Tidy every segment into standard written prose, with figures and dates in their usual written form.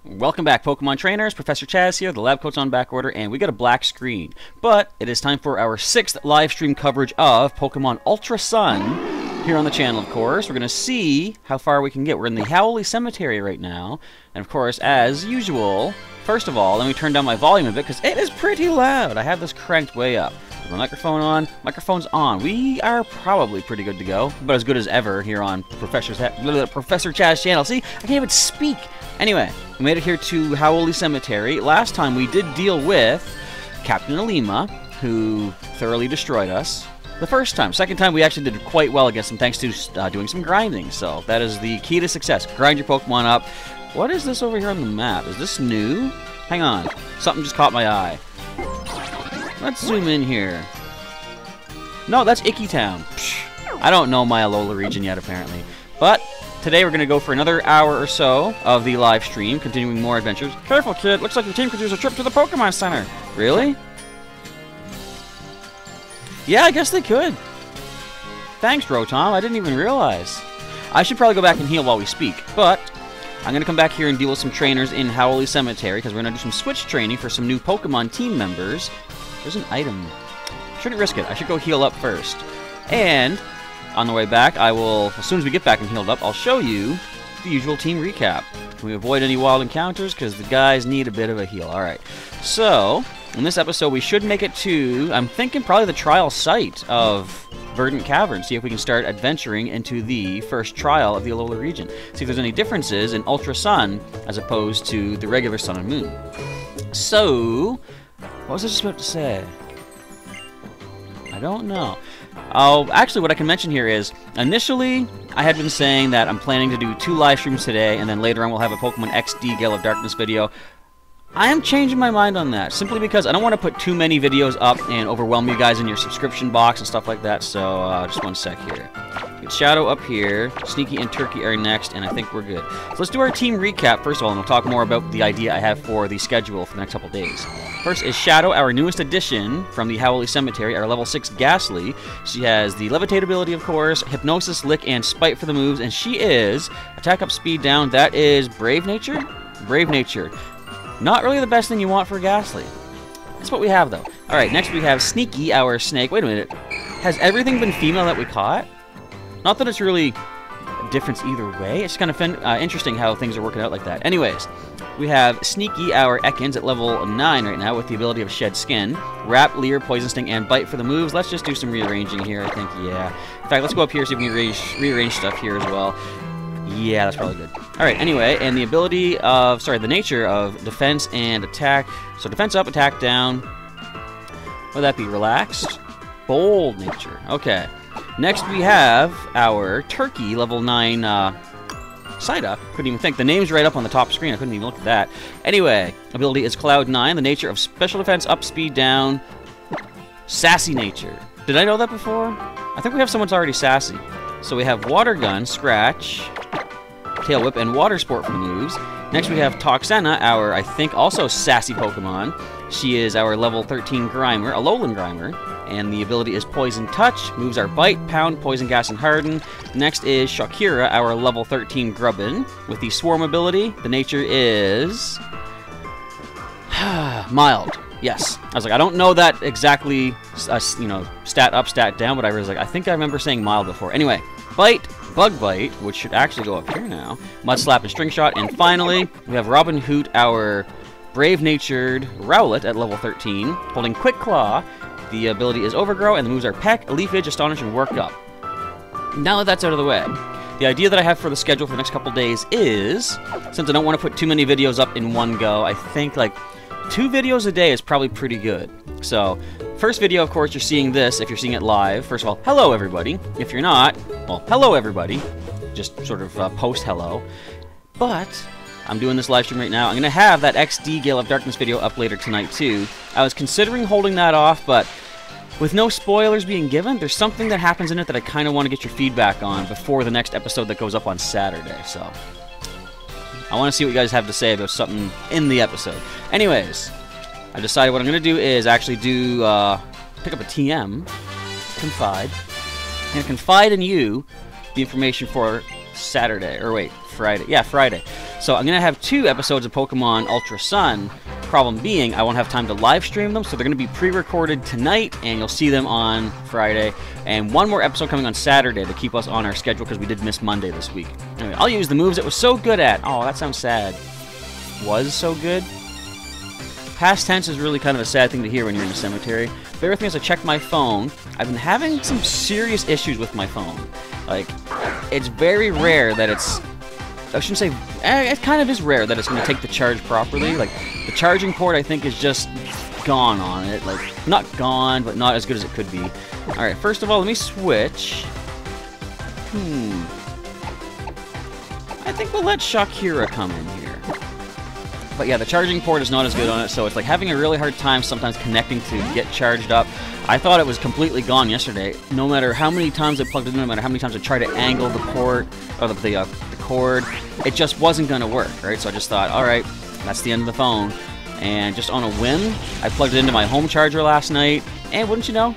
Welcome back, Pokemon Trainers. Professor Chaz here. The lab coat's on back order, and we got a black screen. But it is time for our 6th live stream coverage of Pokemon Ultra Sun here on the channel, of course. We're going to see how far we can get. We're in the Howley Cemetery right now. And, of course, as usual, first of all, let me turn down my volume a bit because it is pretty loud. I have this cranked way up. My microphone on. Microphone's on. We are probably pretty good to go, but as good as ever here on Professor Chaz's channel. See, I can't even speak. Anyway, we made it here to Howley Cemetery. Last time we did deal with Captain Alima, who thoroughly destroyed us. The first time. Second time, we actually did quite well against him thanks to doing some grinding. So that is the key to success. Grind your Pokemon up. What is this over here on the map? Is this new? Hang on. Something just caught my eye. Let's zoom in here. No, that's Icky Town. Psh, I don't know my Alola region yet, apparently. But today we're going to go for another hour or so of the live stream, continuing more adventures. Careful, kid. Looks like your team could use a trip to the Pokemon Center. Really? Yeah, I guess they could. Thanks, Rotom. I didn't even realize. I should probably go back and heal while we speak, but I'm going to come back here and deal with some trainers in Howley Cemetery, because we're going to do some switch training for some new Pokemon team members. There's an item. Shouldn't risk it. I should go heal up first. And on the way back, I will, as soon as we get back and healed up, I'll show you the usual team recap. Can we avoid any wild encounters? Because the guys need a bit of a heal. Alright. So, in this episode, we should make it to, I'm thinking probably the trial site of Burton Cavern. See if we can start adventuring into the first trial of the Alola region. See if there's any differences in Ultra Sun as opposed to the regular Sun and Moon. So, what was I just about to say? I don't know. Oh, actually, what I can mention here is, initially, I had been saying that I'm planning to do 2 live streams today, and then later on we'll have a Pokemon XD Gale of Darkness video. I am changing my mind on that, simply because I don't want to put too many videos up and overwhelm you guys in your subscription box and stuff like that, so just one sec here. Get Shadow up here, Sneaky and Turkey are next, and I think we're good. So let's do our team recap first of all, and we'll talk more about the idea I have for the schedule for the next couple days. First is Shadow, our newest addition from the Howley Cemetery, our level 6 Ghastly. She has the Levitate ability, of course, Hypnosis, Lick, and Spite for the moves, and she is Attack Up, Speed Down. That is Brave Nature? Brave Nature. Not really the best thing you want for a Ghastly. That's what we have, though. Alright, next we have Sneaky, our snake. Wait a minute. Has everything been female that we caught? Not that it's really a difference either way. It's kind of interesting how things are working out like that. Anyways, we have Sneaky, our Ekans, at level 9 right now with the ability of Shed Skin. Wrap, Leer, Poison Sting, and Bite for the moves. Let's just do some rearranging here, I think, yeah. In fact, let's go up here so we can rearrange stuff here as well. Yeah, that's probably good. Alright, anyway, and the ability of, the nature of defense and attack. So defense up, attack down. Would that be relaxed? Bold nature. Okay. Next we have our Turkey, level 9, Psyduck. Couldn't even think. The name's right up on the top screen. I couldn't even look at that. Anyway, ability is Cloud 9. The nature of special defense, up, speed down. Sassy nature. Did I know that before? I think we have someone that's already sassy. So we have Water Gun, Scratch, Tail Whip, and Water Sport for the moves. Next we have Toxena, our, I think, also sassy Pokemon. She is our level 13 Grimer, Alolan Grimer, and the ability is Poison Touch. Moves are Bite, Pound, Poison Gas, and Harden. Next is Shakira, our level 13 Grubbin, with the Swarm ability. The nature is mild. Yes. I was like, I don't know that exactly, stat up, stat down, but I was like, I think I remember saying mild before. Anyway, Bite, Bug Bite, which should actually go up here now. Mud Slap and String Shot. And finally, we have Robin Hoot, our brave-natured Rowlet at level 13, holding Quick Claw. The ability is Overgrow, and the moves are Peck, Leafage, Astonish, and Work Up. Now that that's out of the way, the idea that I have for the schedule for the next couple days is, since I don't want to put too many videos up in one go, I think, 2 videos a day is probably pretty good. So, first video, of course, you're seeing this if you're seeing it live. First of all, hello, everybody. If you're not, well, hello, everybody. Just sort of post-hello. But I'm doing this live stream right now. I'm going to have that XD Gale of Darkness video up later tonight, too. I was considering holding that off, but with no spoilers being given, there's something that happens in it that I kind of want to get your feedback on before the next episode that goes up on Saturday, so I want to see what you guys have to say about something in the episode. Anyways, I decided what I'm going to do is actually do, pick up a TM, Confide, and confide in you the information for Saturday, or wait, Friday. Yeah, Friday. So I'm going to have 2 episodes of Pokemon Ultra Sun. Problem being, I won't have time to live stream them, so they're going to be pre-recorded tonight, and you'll see them on Friday. And 1 more episode coming on Saturday to keep us on our schedule, because we did miss Monday this week. Anyway, I'll use the moves it was so good at. Oh, that sounds sad. Was so good? Past tense is really kind of a sad thing to hear when you're in a cemetery. Bear with me as I check my phone. I've been having some serious issues with my phone. Like, it's very rare that it's... I shouldn't say... it kind of is rare that it's going to take the charge properly. Like, the charging port, I think, is just gone on it. Like, not gone, but not as good as it could be. Alright, first of all, let me switch. I think we'll let Shakira come in here. But yeah, the charging port is not as good on it, so it's like having a really hard time sometimes connecting to get charged up. I thought it was completely gone yesterday. No matter how many times I plugged it in, no matter how many times I tried to angle the port, or the cord, it just wasn't going to work, right? So I just thought, alright, that's the end of the phone. And just on a whim, I plugged it into my home charger last night, and wouldn't you know,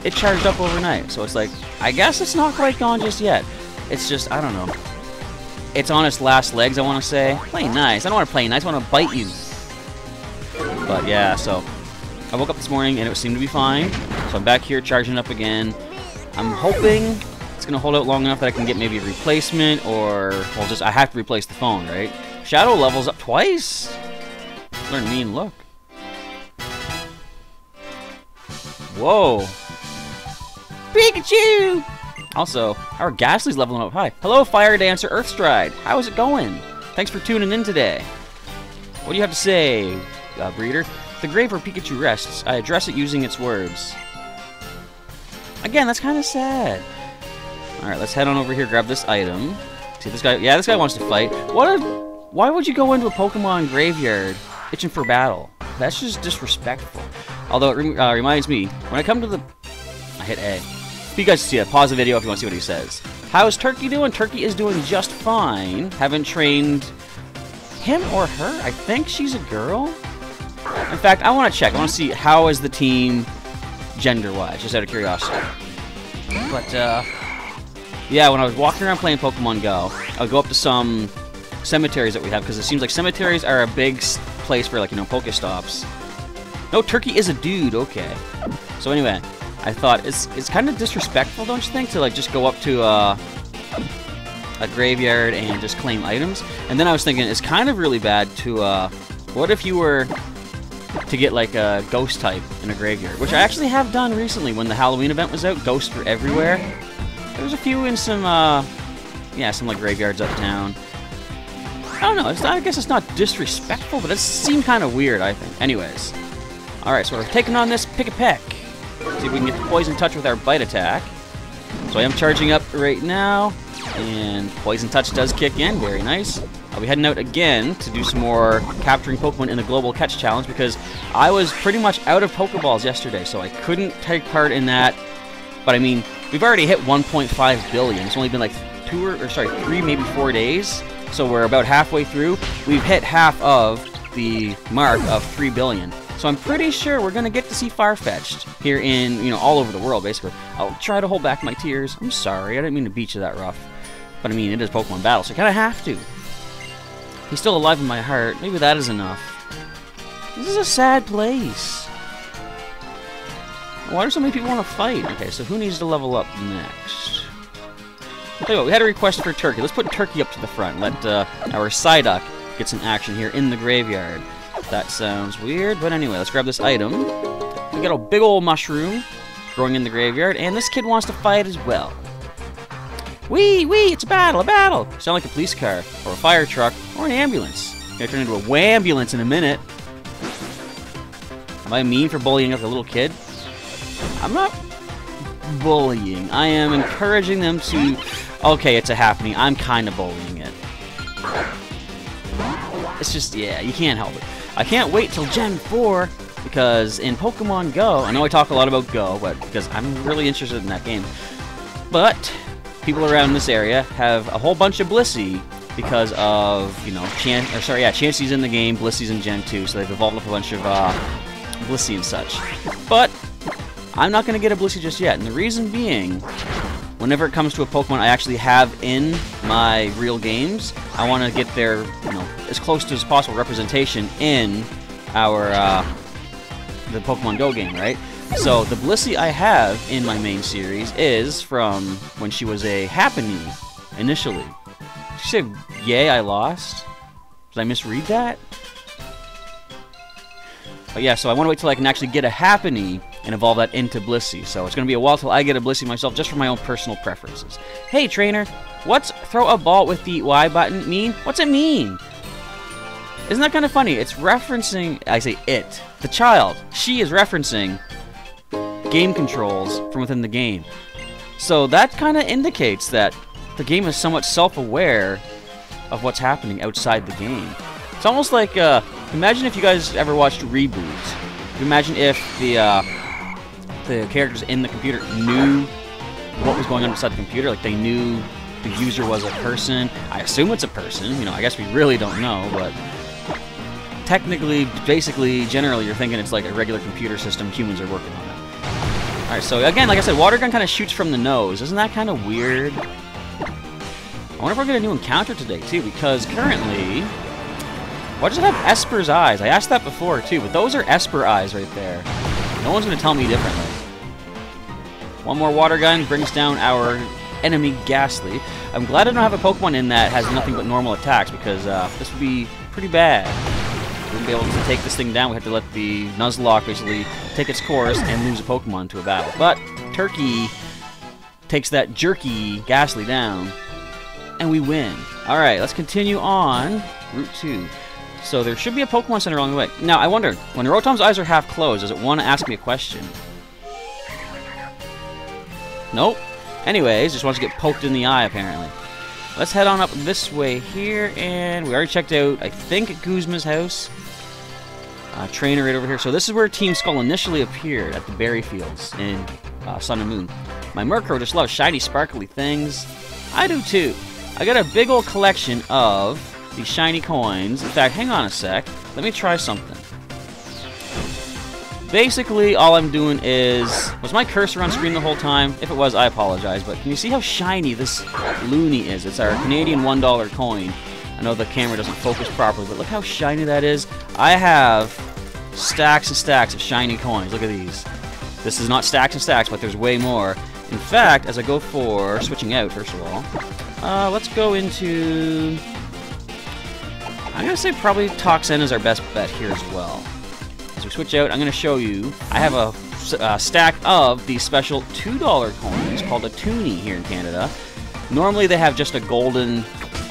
it charged up overnight. So it's like, I guess it's not quite gone just yet. It's just, I don't know. It's on its last legs, I want to say. Play nice. I don't want to play nice, I want to bite you. But yeah, so I woke up this morning and it seemed to be fine. So I'm back here charging up again. I'm hoping it's going to hold out long enough that I can get maybe a replacement, or, well, just, I have to replace the phone, right? Shadow level's up twice. Learn mean look. Whoa. Pikachu! Also, our Ghastly's leveling up high. Hello, Fire Dancer Earthstride. How is it going? Thanks for tuning in today. What do you have to say, Breeder? The grave where Pikachu rests. I address it using its words. Again, that's kind of sad. Alright, let's head on over here, grab this item. See, this guy... Yeah, this guy wants to fight. Why would you go into a Pokemon graveyard itching for battle? That's just disrespectful. Although, it reminds me, when I come to the... I hit A. You guys see it. Pause the video if you want to see what he says. How's Turkey doing? Turkey is doing just fine. Haven't trained him or her. I think she's a girl. In fact, I want to check. I want to see how is the team gender-wise, just out of curiosity. But, yeah, when I was walking around playing Pokemon Go, I would go up to some cemeteries that we have, because it seems like cemeteries are a big place for, like, you know, Pokestops. No, Turkey is a dude. Okay. So anyway... I thought it's kind of disrespectful, don't you think, to like just go up to a graveyard and just claim items. And then I was thinking it's kind of really bad to what if you were to get like a ghost type in a graveyard, which I actually have done recently when the Halloween event was out. Ghosts were everywhere. There was a few in some yeah, some like graveyards uptown. I don't know. I guess it's not disrespectful, but it seemed kind of weird, I think. Anyways, all right, so we're taking on this Pick-a-Peck. See if we can get the Poison Touch with our Bite Attack. So I am charging up right now, and Poison Touch does kick in. Very nice. I'll be heading out again to do some more capturing Pokemon in the Global Catch Challenge, because I was pretty much out of Pokeballs yesterday, so I couldn't take part in that. But I mean, we've already hit 1.5 billion. It's only been like 3, maybe 4 days. So we're about halfway through. We've hit half of the mark of 3 billion. So I'm pretty sure we're going to get to see Farfetch'd here in, you know, all over the world, basically. I'll try to hold back my tears. I'm sorry, I didn't mean to beat you that rough. But I mean, it is Pokemon Battle, so I kind of have to. He's still alive in my heart. Maybe that is enough. This is a sad place. Why do so many people want to fight? Okay, so who needs to level up next? I'll tell you what, we had a request for Turkey. Let's put Turkey up to the front. Let our Psyduck get some action here in the graveyard. That sounds weird, but anyway, let's grab this item. We got a big old mushroom growing in the graveyard, and this kid wants to fight as well. Wee, it's a battle, Sound like a police car, or a fire truck, or an ambulance. Gonna turn into a wambulance in a minute. Am I mean for bullying up a little kid? I'm not bullying. I am encouraging them to... Okay, it's a happening. I'm kind of bullying it. It's just, yeah, you can't help it. I can't wait till Gen 4, because in Pokemon Go, I know I talk a lot about Go, but because I'm really interested in that game, but people around this area have a whole bunch of Blissey because of, you know, Chansey's in the game, Blissey's in Gen 2, so they've evolved up a bunch of Blissey and such. But I'm not going to get a Blissey just yet, and the reason being, whenever it comes to a Pokemon I actually have in my real games, I want to get their, as close to as possible representation in our the Pokemon Go game, right? So the Blissey I have in my main series is from when she was a Happiny initially. Did she say, "Yay, I lost"? Did I misread that? But yeah, so I want to wait till I can actually get a Happiny and evolve that into Blissey. So it's going to be a while till I get a Blissey myself, just for my own personal preferences. Hey, trainer, what's throw a ball with the Y button mean? What's it mean? Isn't that kind of funny? It's referencing, I say it, the child. She is referencing game controls from within the game. So that kind of indicates that the game is somewhat self-aware of what's happening outside the game. It's almost like, imagine if you guys ever watched Reboot. Imagine if the characters in the computer knew what was going on inside the computer, like they knew the user was a person. I assume it's a person, I guess we really don't know, but technically, basically, generally, you're thinking it's like a regular computer system, humans are working on it. Alright, so again, like I said, Water Gun kind of shoots from the nose. Isn't that kind of weird? I wonder if we're going to get a new encounter today, too, because currently... Why does it have Esper's eyes? I asked that before, too, but those are Esper eyes right there. No one's going to tell me differently. One more Water Gun brings down our enemy Ghastly. I'm glad I don't have a Pokemon in that has nothing but normal attacks, because this would be pretty bad. We wouldn't be able to take this thing down. We have to let the Nuzlocke basically take its course and lose a Pokemon to a battle. But Turkey takes that jerky Ghastly down, and we win. Alright, let's continue on Route 2. So there should be a Pokemon Center along the way. Now, I wonder, when Rotom's eyes are half closed, does it want to ask me a question? Nope. Anyways, just wants to get poked in the eye, apparently. Let's head on up this way here, and we already checked out, I think, Guzma's house. Trainer right over here. So this is where Team Skull initially appeared, at the berry fields in Sun and Moon. My Murkrow just loves shiny, sparkly things. I do too. I got a big old collection of these shiny coins. In fact, hang on a sec. Let me try something. Basically, all I'm doing is... Was my cursor on screen the whole time? If it was, I apologize. But can you see how shiny this Looney is? It's our Canadian $1 coin. I know the camera doesn't focus properly, but look how shiny that is. I have stacks and stacks of shiny coins. Look at these. This is not stacks and stacks, but there's way more. In fact, as I go for switching out, first of all, let's go into... I'm going to say probably Toxin is our best bet here as well. As we switch out, I'm going to show you, I have a stack of these special $2 coins called a Toonie here in Canada. Normally they have just a golden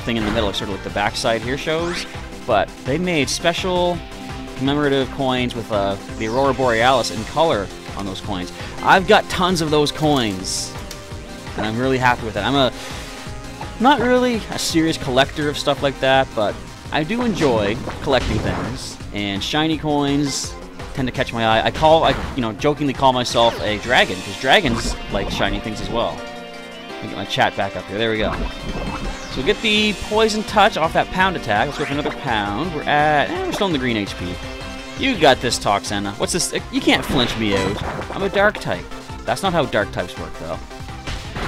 thing in the middle, sort of like the backside here shows, but they made special commemorative coins with the Aurora Borealis in color on those coins. I've got tons of those coins, and I'm really happy with it. I'm not really a serious collector of stuff like that, but I do enjoy collecting things, and shiny coins tend to catch my eye. I jokingly call myself a dragon, because dragons like shiny things as well. Let me get my chat back up here. There we go. So get the Poison Touch off that Pound attack. Let's go for another Pound. We're still in the green HP. You got this, Toxina. What's this? You can't flinch me out. I'm a Dark type. That's not how Dark types work, though.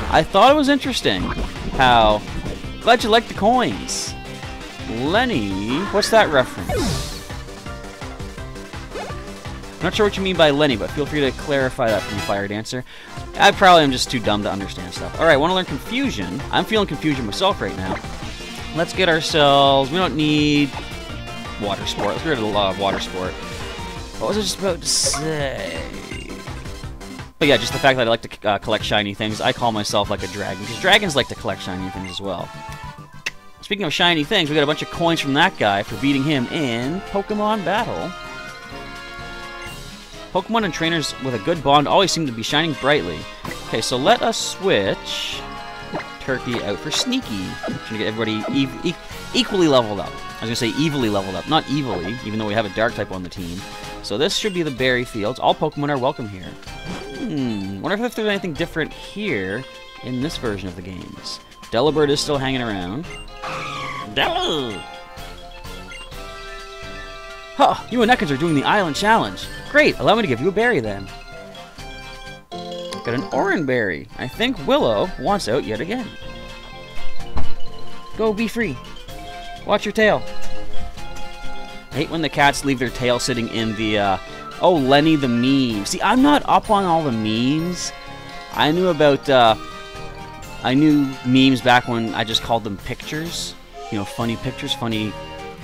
I thought it was interesting how... Glad you like the coins. Lenny? What's that reference? I'm not sure what you mean by Lenny, but feel free to clarify that for me, Fire Dancer. I probably am just too dumb to understand stuff. Alright, want to learn Confusion? I'm feeling Confusion myself right now. Let's get ourselves... We don't need... Water Sport. Let's get rid of the law of Water Sport. What was I just about to say? But yeah, just the fact that I like to collect shiny things. I call myself like a dragon, because dragons like to collect shiny things as well. Speaking of shiny things, we got a bunch of coins from that guy for beating him in Pokemon Battle. Pokemon and trainers with a good bond always seem to be shining brightly. Okay, so let us switch Turkey out for Sneaky. Trying to get everybody equally leveled up. I was going to say evilly leveled up, not evilly, even though we have a Dark type on the team. So this should be the Berry Fields. All Pokemon are welcome here. Wonder if there's anything different here in this version of the games. Delibird is still hanging around. Delibird! Huh, you and Ekans are doing the Island Challenge. Great, allow me to give you a berry then. Got an Oranberry. I think Willow wants out yet again. Go, be free. Watch your tail. I hate when the cats leave their tail sitting in the, oh, Lenny the meme. See, I'm not up on all the memes. I knew about, I knew memes back when I just called them pictures. You know, funny pictures, funny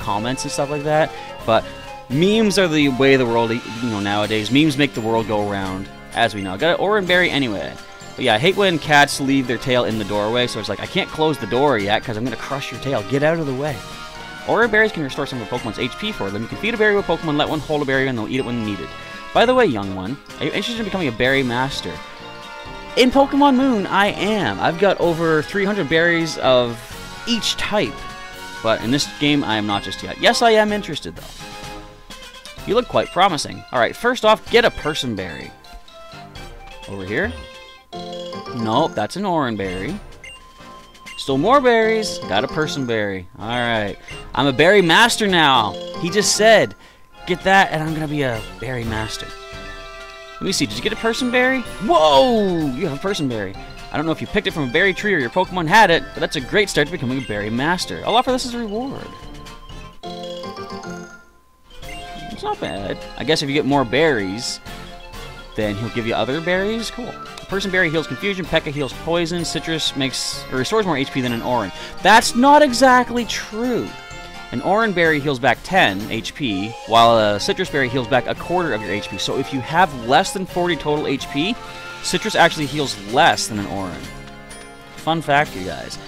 comments and stuff like that. But memes are the way of the world, you know, nowadays. Memes make the world go around, as we know. Got an Oranberry anyway. But yeah, I hate when cats leave their tail in the doorway, so it's like, I can't close the door yet because I'm going to crush your tail. Get out of the way. Oranberries can restore some of a Pokemon's HP for them. You can feed a berry to a Pokemon, let one hold a berry, and they'll eat it when needed. By the way, young one, are you interested in becoming a berry master? In Pokemon Moon, I am. I've got over 300 berries of each type. But in this game, I am not just yet. Yes, I am interested, though. You look quite promising. Alright, first off, get a Person Berry. Over here? Nope, that's an Oranberry. Still more berries. Got a Person Berry. Alright. I'm a berry master now. He just said, get that, and I'm going to be a berry master. Let me see. Did you get a Person Berry? Whoa! You have a Person Berry. I don't know if you picked it from a berry tree or your Pokemon had it, but that's a great start to becoming a berry master. I'll offer this as a reward. It's not bad. I guess if you get more berries, then he'll give you other berries. Cool. Person Berry heals confusion, Pekka heals poison, Citrus restores more HP than an Oran. That's not exactly true. An Oranberry heals back 10 HP, while a Citrus Berry heals back a quarter of your HP. So if you have less than 40 total HP, Citrus actually heals less than an Oran. Fun fact, you guys.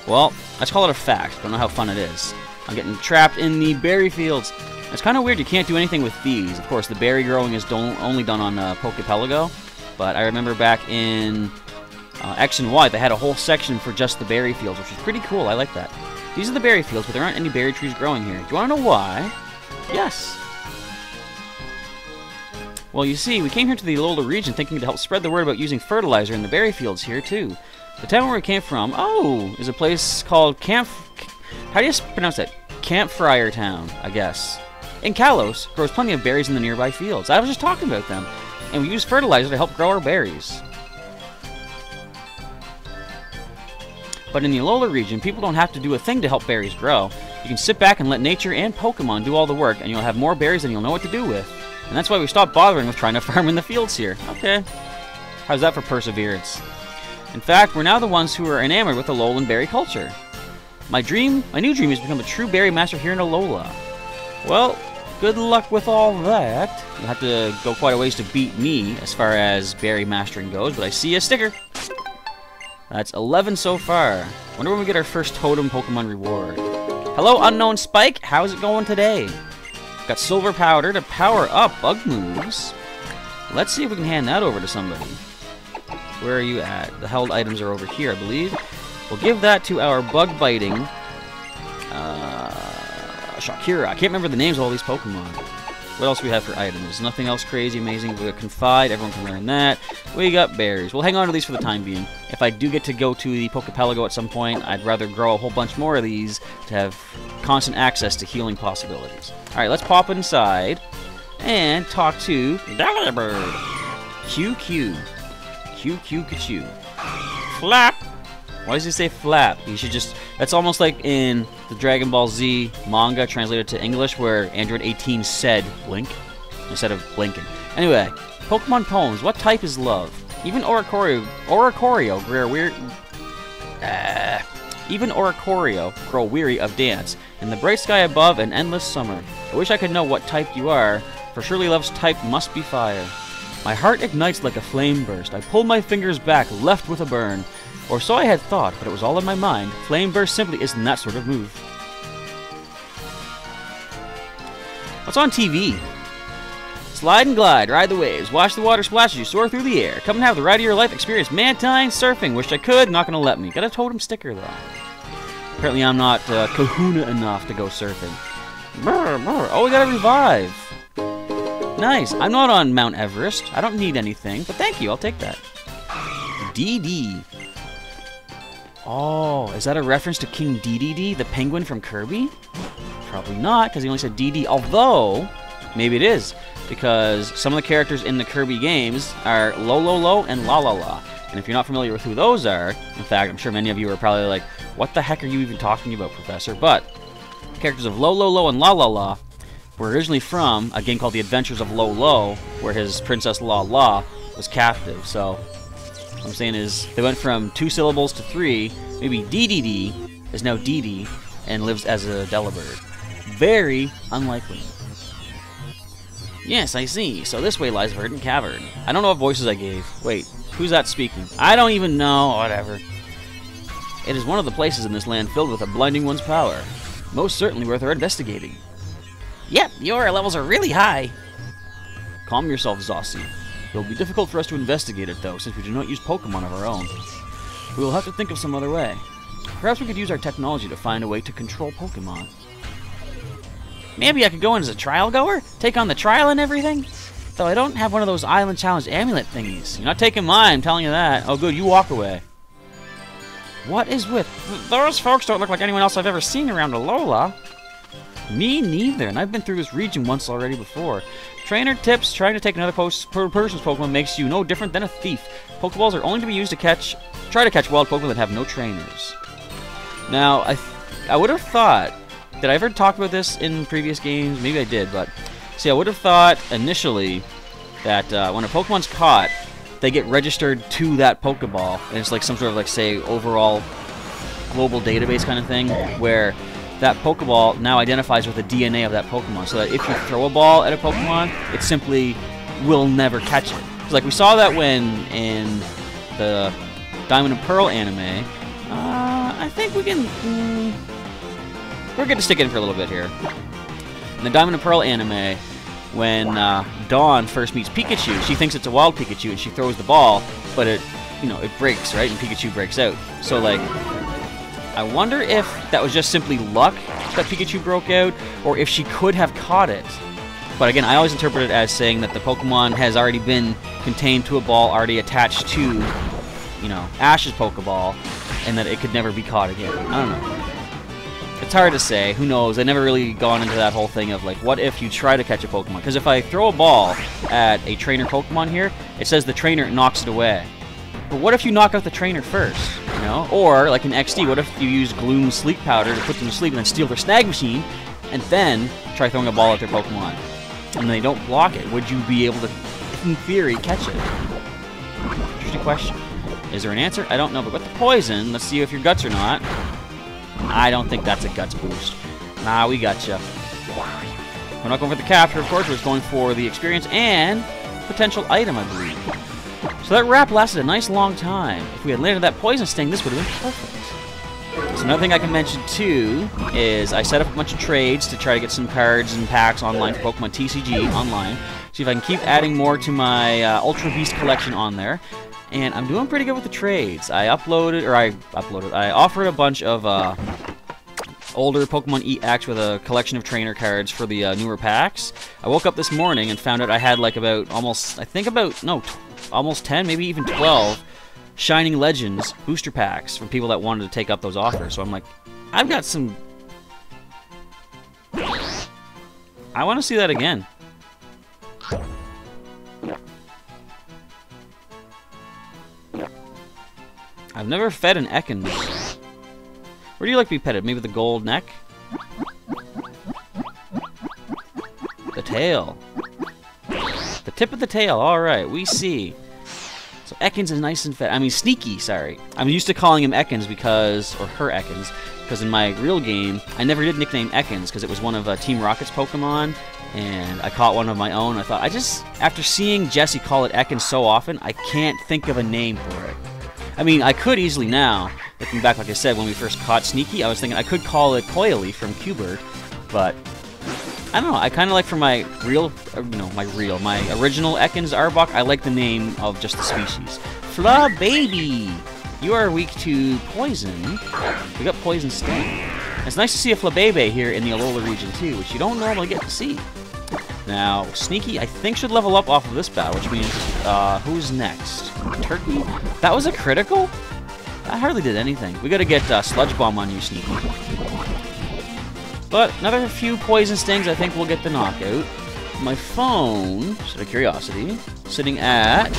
Well, let's call it a fact. Don't know how fun it is. I'm getting trapped in the berry fields. It's kind of weird. You can't do anything with these. Of course, the berry growing is only done on Poképelago. But I remember back in X and Y, they had a whole section for just the berry fields, which is pretty cool. I like that. These are the berry fields, but there aren't any berry trees growing here. Do you want to know why? Yes. Well, you see, we came here to the Alola region thinking to help spread the word about using fertilizer in the berry fields here, too. The town where we came from, is a place called how do you pronounce that? Campfire Town, I guess. In Kalos, grows plenty of berries in the nearby fields. I was just talking about them. And we use fertilizer to help grow our berries. But in the Alola region, people don't have to do a thing to help berries grow. You can sit back and let nature and Pokemon do all the work, and you'll have more berries than you'll know what to do with. And that's why we stopped bothering with trying to farm in the fields here. Okay. How's that for perseverance? In fact, we're now the ones who are enamored with Alolan berry culture. My new dream is to become a true berry master here in Alola. Well, good luck with all that. You'll have to go quite a ways to beat me as far as berry mastering goes, but I see a sticker. That's 11 so far. Wonder when we get our first Totem Pokemon reward. Hello, Unknown Spike. How's it going today? Got Silver Powder to power up bug moves. Let's see if we can hand that over to somebody. Where are you at? The held items are over here, I believe. We'll give that to our bug-biting Shakira. I can't remember the names of all these Pokemon. What else do we have for items? Nothing else crazy, amazing. We got Confide. Everyone can learn that. We got berries. We'll hang on to these for the time being. If I do get to go to the Poképelago at some point, I'd rather grow a whole bunch more of these to have constant access to healing possibilities. Alright, let's pop inside and talk to Delibird. QQ. QQ. Flap. Why does he say flap? He should just... That's almost like in the Dragon Ball Z manga translated to English where Android 18 said blink instead of blinking. Anyway, Pokemon poems. What type is love? Even Oricorio grow weary of dance. In the bright sky above, an endless summer. I wish I could know what type you are, for surely love's type must be fire. My heart ignites like a flame burst. I pull my fingers back, left with a burn. Or so I had thought, but it was all in my mind. Flame burst simply isn't that sort of move. What's on TV? Slide and glide, ride the waves, watch the water splash as you soar through the air. Come and have the ride of your life, experience Mantine surfing. Wish I could, not gonna let me. Got a totem sticker though. Apparently I'm not kahuna enough to go surfing. Brr, brr. Oh, we got a revive. Nice. I'm not on Mount Everest. I don't need anything, but thank you. I'll take that. DD. Oh, is that a reference to King Dedede, the penguin from Kirby? Probably not, because he only said DD. Although, maybe it is. because some of the characters in the Kirby games are Lololo and Lalala. And if you're not familiar with who those are, in fact, I'm sure many of you are probably like, what the heck are you even talking about, Professor? But characters of Lololo and Lalala were originally from a game called The Adventures of Lolo, where his Princess Lala was captive. So what I'm saying is they went from 2 syllables to 3. Maybe DDD is now Dee and lives as a Delibird. Very unlikely. Yes, I see. So this way lies Burton Cavern. I don't know what voices I gave. Wait, who's that speaking? I don't even know. Whatever. It is one of the places in this land filled with a blinding one's power. Most certainly worth our investigating. Yep, your levels are really high. Calm yourself, Zossie. It will be difficult for us to investigate it, though, since we do not use Pokemon of our own. We will have to think of some other way. Perhaps we could use our technology to find a way to control Pokemon. Maybe I could go in as a trial goer? Take on the trial and everything? Though I don't have one of those Island Challenge amulet thingies. You're not taking mine, I'm telling you that. Oh good, you walk away. What is with... Those folks don't look like anyone else I've ever seen around Alola. Me neither, and I've been through this region once already before. Trainer tips, trying to take another person's Pokemon makes you no different than a thief. Pokeballs are only to be used to try to catch wild Pokemon that have no trainers. Now, I would have thought... Did I ever talk about this in previous games? Maybe I did, but... See, I would have thought initially that when a Pokemon's caught, they get registered to that Pokeball, and it's like some sort of, like, say, overall global database kind of thing, where that Pokeball now identifies with the DNA of that Pokemon, so that if you throw a ball at a Pokemon, it simply will never catch it. Because, like, we saw that when in the Diamond and Pearl anime. I think we can... we're going to stick in for a little bit here. In the Diamond and Pearl anime, when Dawn first meets Pikachu, she thinks it's a wild Pikachu, and she throws the ball, but it, you know, it breaks, right? And Pikachu breaks out. So, like, I wonder if that was just simply luck that Pikachu broke out, or if she could have caught it. But again, I always interpret it as saying that the Pokemon has already been contained to a ball already attached to, you know, Ash's Pokeball, and that it could never be caught again. I don't know. It's hard to say. Who knows? I've never really gone into that whole thing of, like, what if you try to catch a Pokemon? Because if I throw a ball at a trainer Pokemon here, it says the trainer knocks it away. But what if you knock out the trainer first? You know? Or, like in XD, what if you use Gloom Sleep Powder to put them to sleep and then steal their Snag Machine, and then try throwing a ball at their Pokemon? And they don't block it. Would you be able to, in theory, catch it? Interesting question. Is there an answer? I don't know. But with the poison, let's see if you're guts or not. I don't think that's a guts boost. Nah, we gotcha. We're not going for the capture, of course. We're just going for the experience and potential item, I believe. So that wrap lasted a nice long time. If we had landed that poison sting, this would have been perfect. So another thing I can mention, too, is I set up a bunch of trades to try to get some cards and packs online for Pokemon TCG online. See if I can keep adding more to my Ultra Beast collection on there. And I'm doing pretty good with the trades. I offered a bunch of older Pokemon EX with a collection of trainer cards for the newer packs. I woke up this morning and found out I had like about almost 10, maybe even 12 Shining Legends booster packs from people that wanted to take up those offers. So I'm like, I've got some... I want to see that again. I've never fed an Ekans. Where do you like to be petted? Maybe the gold neck? The tail. The tip of the tail. Alright, we see. So Ekans is nice and fed. I mean, Sneaky, sorry. I'm used to calling him Ekans because... Or her Ekans. Because in my real game, I never did nickname Ekans because it was one of Team Rocket's Pokemon. And I caught one of my own. I thought, after seeing Jesse call it Ekans so often, I can't think of a name for it. I mean, I could easily now, looking back, like I said, when we first caught Sneaky, I was thinking I could call it Coily from Q-Bird, but I don't know, I kind of like for my original Ekans Arbok, I like the name of just the species. Flababy! You are weak to poison. We got Poison Sting. It's nice to see a Flababy here in the Alola region too, which you don't normally get to see. Now, Sneaky, I think, should level up off of this battle, which means, who's next? Turkey? That was a critical? That hardly did anything. We gotta get Sludge Bomb on you, Sneaky. But another few Poison Stings, I think we'll get the knockout. my phone, just out of curiosity, sitting at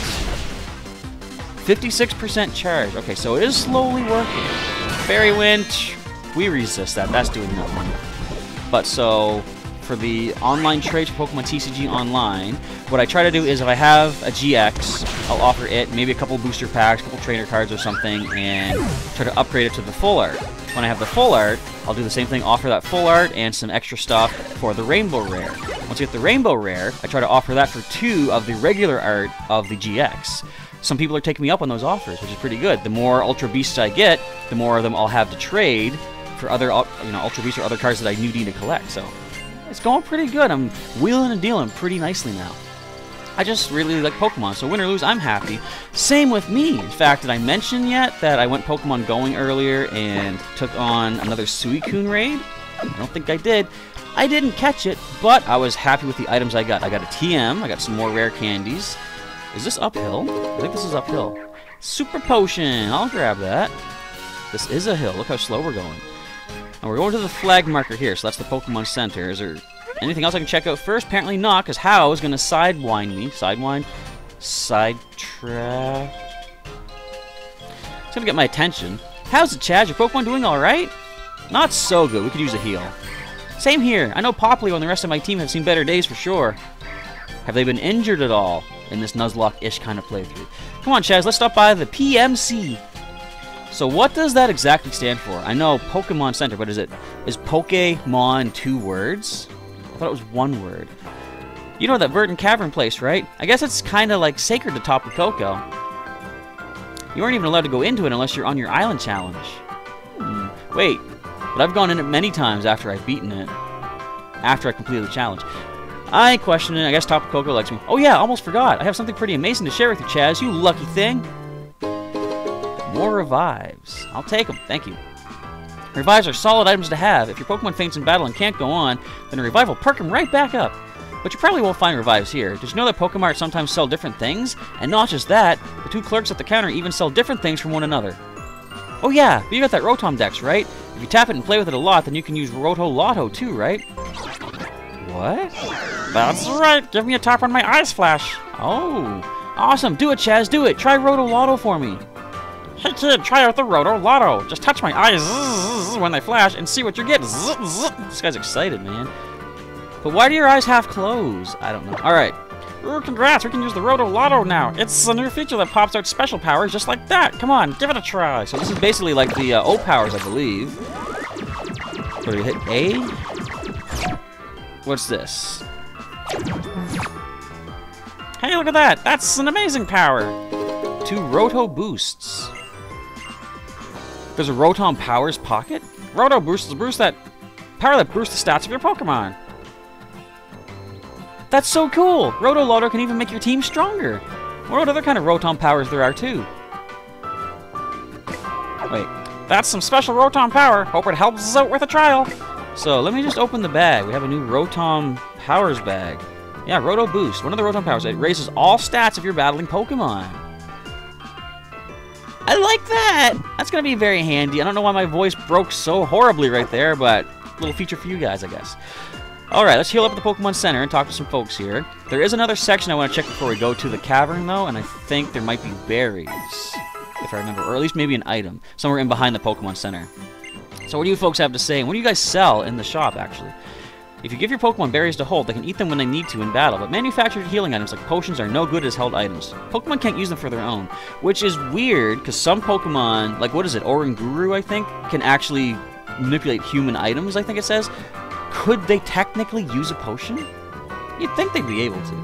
56% charge. Okay, so it is slowly working. Fairy Wind, we resist that. That's doing nothing. But so, for the online trades for Pokemon TCG Online, what I try to do is if I have a GX, I'll offer it maybe a couple booster packs, a couple trainer cards or something, and try to upgrade it to the full art. When I have the full art, I'll do the same thing, offer that full art and some extra stuff for the Rainbow Rare. Once you get the Rainbow Rare, I try to offer that for 2 of the regular art of the GX. Some people are taking me up on those offers, which is pretty good. The more Ultra Beasts I get, the more of them I'll have to trade for other, Ultra Beasts or other cards that I need to collect. So it's going pretty good. I'm wheeling and dealing pretty nicely now. I just really like Pokemon, so win or lose, I'm happy. Same with me. In fact, did I mention yet that I went Pokemon Going earlier and took on another Suicune raid? I don't think I did. I didn't catch it, but I was happy with the items I got. I got a TM, I got some more rare candies. Is this uphill? I think this is uphill. Super Potion, I'll grab that. This is a hill, look how slow we're going. And we're going to the flag marker here, so that's the Pokemon Center. Is there anything else I can check out first? Apparently not, because How is going to sidewind me. Sidewind? Sidetrack? It's going to get my attention. How's it, Chad? Your Pokemon doing alright? Not so good. We could use a heal. Same here. I know Poplio and the rest of my team have seen better days for sure. Have they been injured at all in this Nuzlocke-ish kind of playthrough? Come on, Chaz, let's stop by the PMC. So what does that exactly stand for? I know Pokemon Center, but is Pokémon 2 words? I thought it was 1 word. You know that Burton Cavern place, right? I guess it's kind of like sacred to Tapu Koko. You aren't even allowed to go into it unless you're on your island challenge. Wait, but I've gone in it many times after I've beaten it. After I completed the challenge. I ain't questioning it. I guess Tapu Koko likes me. Oh yeah, almost forgot. I have something pretty amazing to share with you, Chaz. You lucky thing. More revives. I'll take them. Thank you. Revives are solid items to have. If your Pokemon faints in battle and can't go on, then a revive will perk him right back up. But you probably won't find revives here. Did you know that Pokemart sometimes sell different things? And not just that, the 2 clerks at the counter even sell different things from one another. Oh yeah, but you got that Rotom Dex, right? If you tap it and play with it a lot, then you can use Roto Lotto too, right? What? That's right. Give me a tap on my eyes flash. Oh, awesome. Do it, Chaz. Do it. Try Roto Lotto for me. Hey kid, try out the Roto Lotto. Just touch my eyes when they flash and see what you get. This guy's excited, man. But why do your eyes half close? I don't know. Alright. Ooh, congrats, we can use the Roto Lotto now. It's a new feature that pops out special powers just like that. Come on, give it a try. So this is basically like the O powers, I believe. What do we hit? A? What's this? Hey, look at that. That's an amazing power. 2 Roto Boosts. There's a Rotom Powers pocket? Roto Boost is a boost that power that boosts the stats of your Pokemon. That's so cool! Roto Lotto can even make your team stronger. What other kind of Rotom powers there are too? Wait, that's some special Rotom power. Hope it helps us out with a trial. So let me just open the bag. We have a new Rotom Powers bag. Yeah, Roto Boost. One of the Rotom powers. It raises all stats if you're battling Pokemon. I like that! That's going to be very handy. I don't know why my voice broke so horribly right there, but a little feature for you guys, I guess. Alright, let's heal up at the Pokemon Center and talk to some folks here. There is another section I want to check before we go to the cavern, though, and I think there might be berries, if I remember, or at least maybe an item, somewhere in behind the Pokemon Center. So what do you folks have to say? And what do you guys sell in the shop, actually? If you give your Pokemon berries to hold, they can eat them when they need to in battle, but manufactured healing items like potions are no good as held items. Pokemon can't use them for their own, which is weird, because some Pokemon, like, what is it, Oranguru, I think, can actually manipulate human items, I think it says. Could they technically use a potion? You'd think they'd be able to.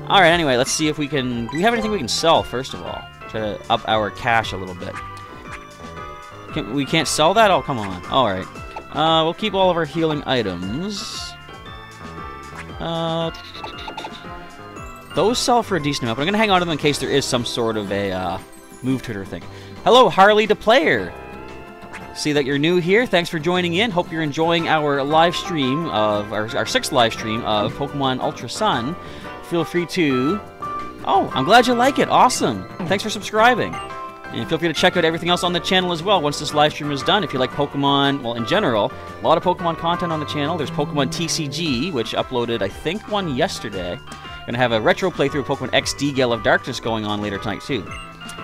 Alright, anyway, let's see if we can... Do we have anything we can sell, first of all? Try to up our cash a little bit. We can't sell that? Oh, come on. Alright. We'll keep all of our healing items. Those sell for a decent amount, but I'm going to hang on to them in case there is some sort of a move Twitter thing. Hello, Harley the Player! See that you're new here. Thanks for joining in. Hope you're enjoying our live stream of our 6th live stream of Pokemon Ultra Sun. Feel free to... Oh, I'm glad you like it. Awesome. Thanks for subscribing. And feel free to check out everything else on the channel as well once this live stream is done. If you like Pokemon, well, in general, a lot of Pokemon content on the channel. There's Pokemon TCG, which uploaded, I think, one yesterday. Gonna have a retro playthrough of Pokemon XD Gale of Darkness going on later tonight, too.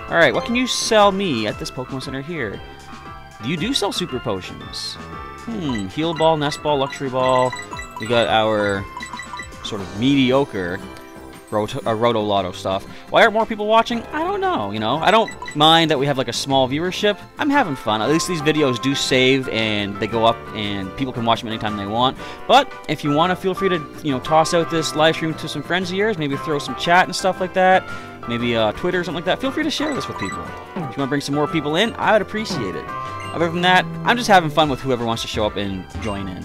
Alright, what can you sell me at this Pokemon Center here? You do sell Super Potions. Heal Ball, Nest Ball, Luxury Ball. We got our sort of mediocre Roto Lotto stuff. Why aren't more people watching? I don't know, you know. I don't mind that we have like a small viewership. I'm having fun. At least these videos do save and they go up and people can watch them anytime they want. But if you want to, feel free to, you know, toss out this live stream to some friends of yours, maybe throw some chat and stuff like that, maybe Twitter or something like that. Feel free to share this with people. If you want to bring some more people in, I would appreciate it. Other than that, I'm just having fun with whoever wants to show up and join in.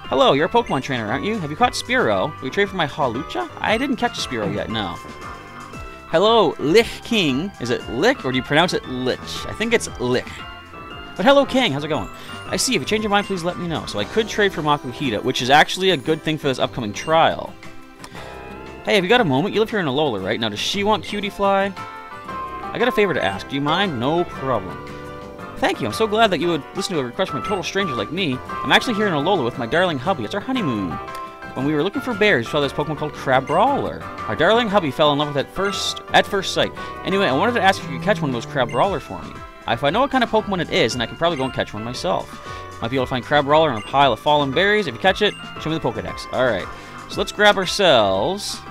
Hello, you're a Pokemon trainer, aren't you? Have you caught Spearow? Will you trade for my Hawlucha? I didn't catch a Spearow yet, no. Hello, Lich King. Is it Lich, or do you pronounce it Lich? I think it's Lich. But hello, King. How's it going? I see. If you change your mind, please let me know. So I could trade for Makuhita, which is actually a good thing for this upcoming trial. Hey, have you got a moment? You live here in Alola, right? Now, does she want Cutie Fly? I got a favor to ask. Do you mind? No problem. Thank you. I'm so glad that you would listen to a request from a total stranger like me. I'm actually here in Alola with my darling hubby. It's our honeymoon. When we were looking for bears, we saw this Pokemon called Crabrawler. Our darling hubby fell in love with it at first sight. Anyway, I wanted to ask if you could catch one of those Crabrawler for me. If I know what kind of Pokemon it is, then I can probably go and catch one myself. Might be able to find Crabrawler in a pile of fallen berries. If you catch it, show me the Pokedex. Alright, so let's grab ourselves...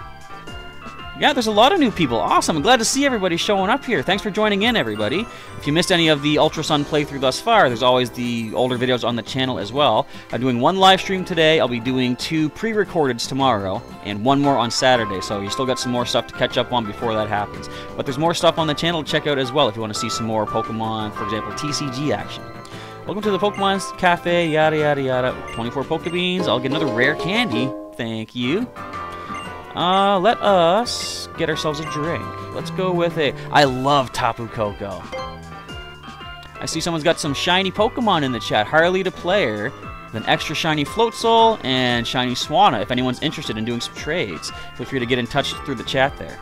Yeah, there's a lot of new people. Awesome. I'm glad to see everybody showing up here. Thanks for joining in, everybody. If you missed any of the Ultra Sun playthrough thus far, there's always the older videos on the channel as well. I'm doing one live stream today. I'll be doing 2 pre-recordeds tomorrow and 1 more on Saturday. So you still got some more stuff to catch up on before that happens. But there's more stuff on the channel to check out as well if you want to see some more Pokemon, for example, TCG action. Welcome to the Pokemon Cafe, yada yada yada. 24 Pokebeans. I'll get another rare candy. Thank you. Let us get ourselves a drink. Let's go with a... I love Tapu Koko. I see someone's got some shiny Pokemon in the chat. Harley to player, with an extra shiny Floatzel, and shiny Swanna, if anyone's interested in doing some trades. Feel free to get in touch through the chat there.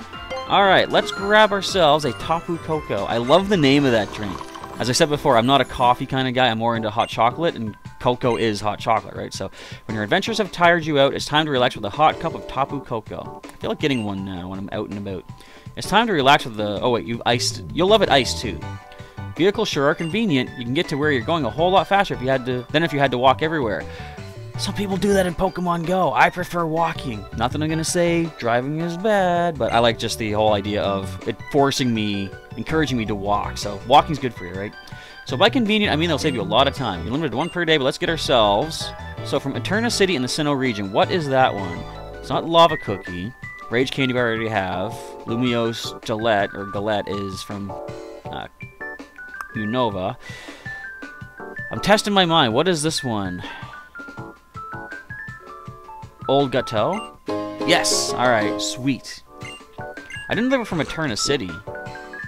Alright, let's grab ourselves a Tapu Koko. I love the name of that drink. As I said before, I'm not a coffee kind of guy. I'm more into hot chocolate, and cocoa is hot chocolate, right? So when your adventures have tired you out, it's time to relax with a hot cup of Tapu Koko. I feel like getting one now when I'm out and about. It's time to relax with the... Oh wait, you'll love it iced too. Vehicles sure are convenient. You can get to where you're going a whole lot faster if you had to walk everywhere. Some people do that in Pokemon Go. I prefer walking. Nothing I'm gonna say driving is bad, but I like just the whole idea of it forcing me, encouraging me to walk. So walking's good for you, right? So by convenient, I mean they'll save you a lot of time. You're limited to 1 per day, but let's get ourselves... So from Eterna City in the Sinnoh region, what is that one? It's not Lava Cookie. Rage Candy we already have. Lumiose Galette is from Unova. I'm testing my mind. What is this one? Old Gateau? Yes! Alright, sweet. I didn't live from Eterna City.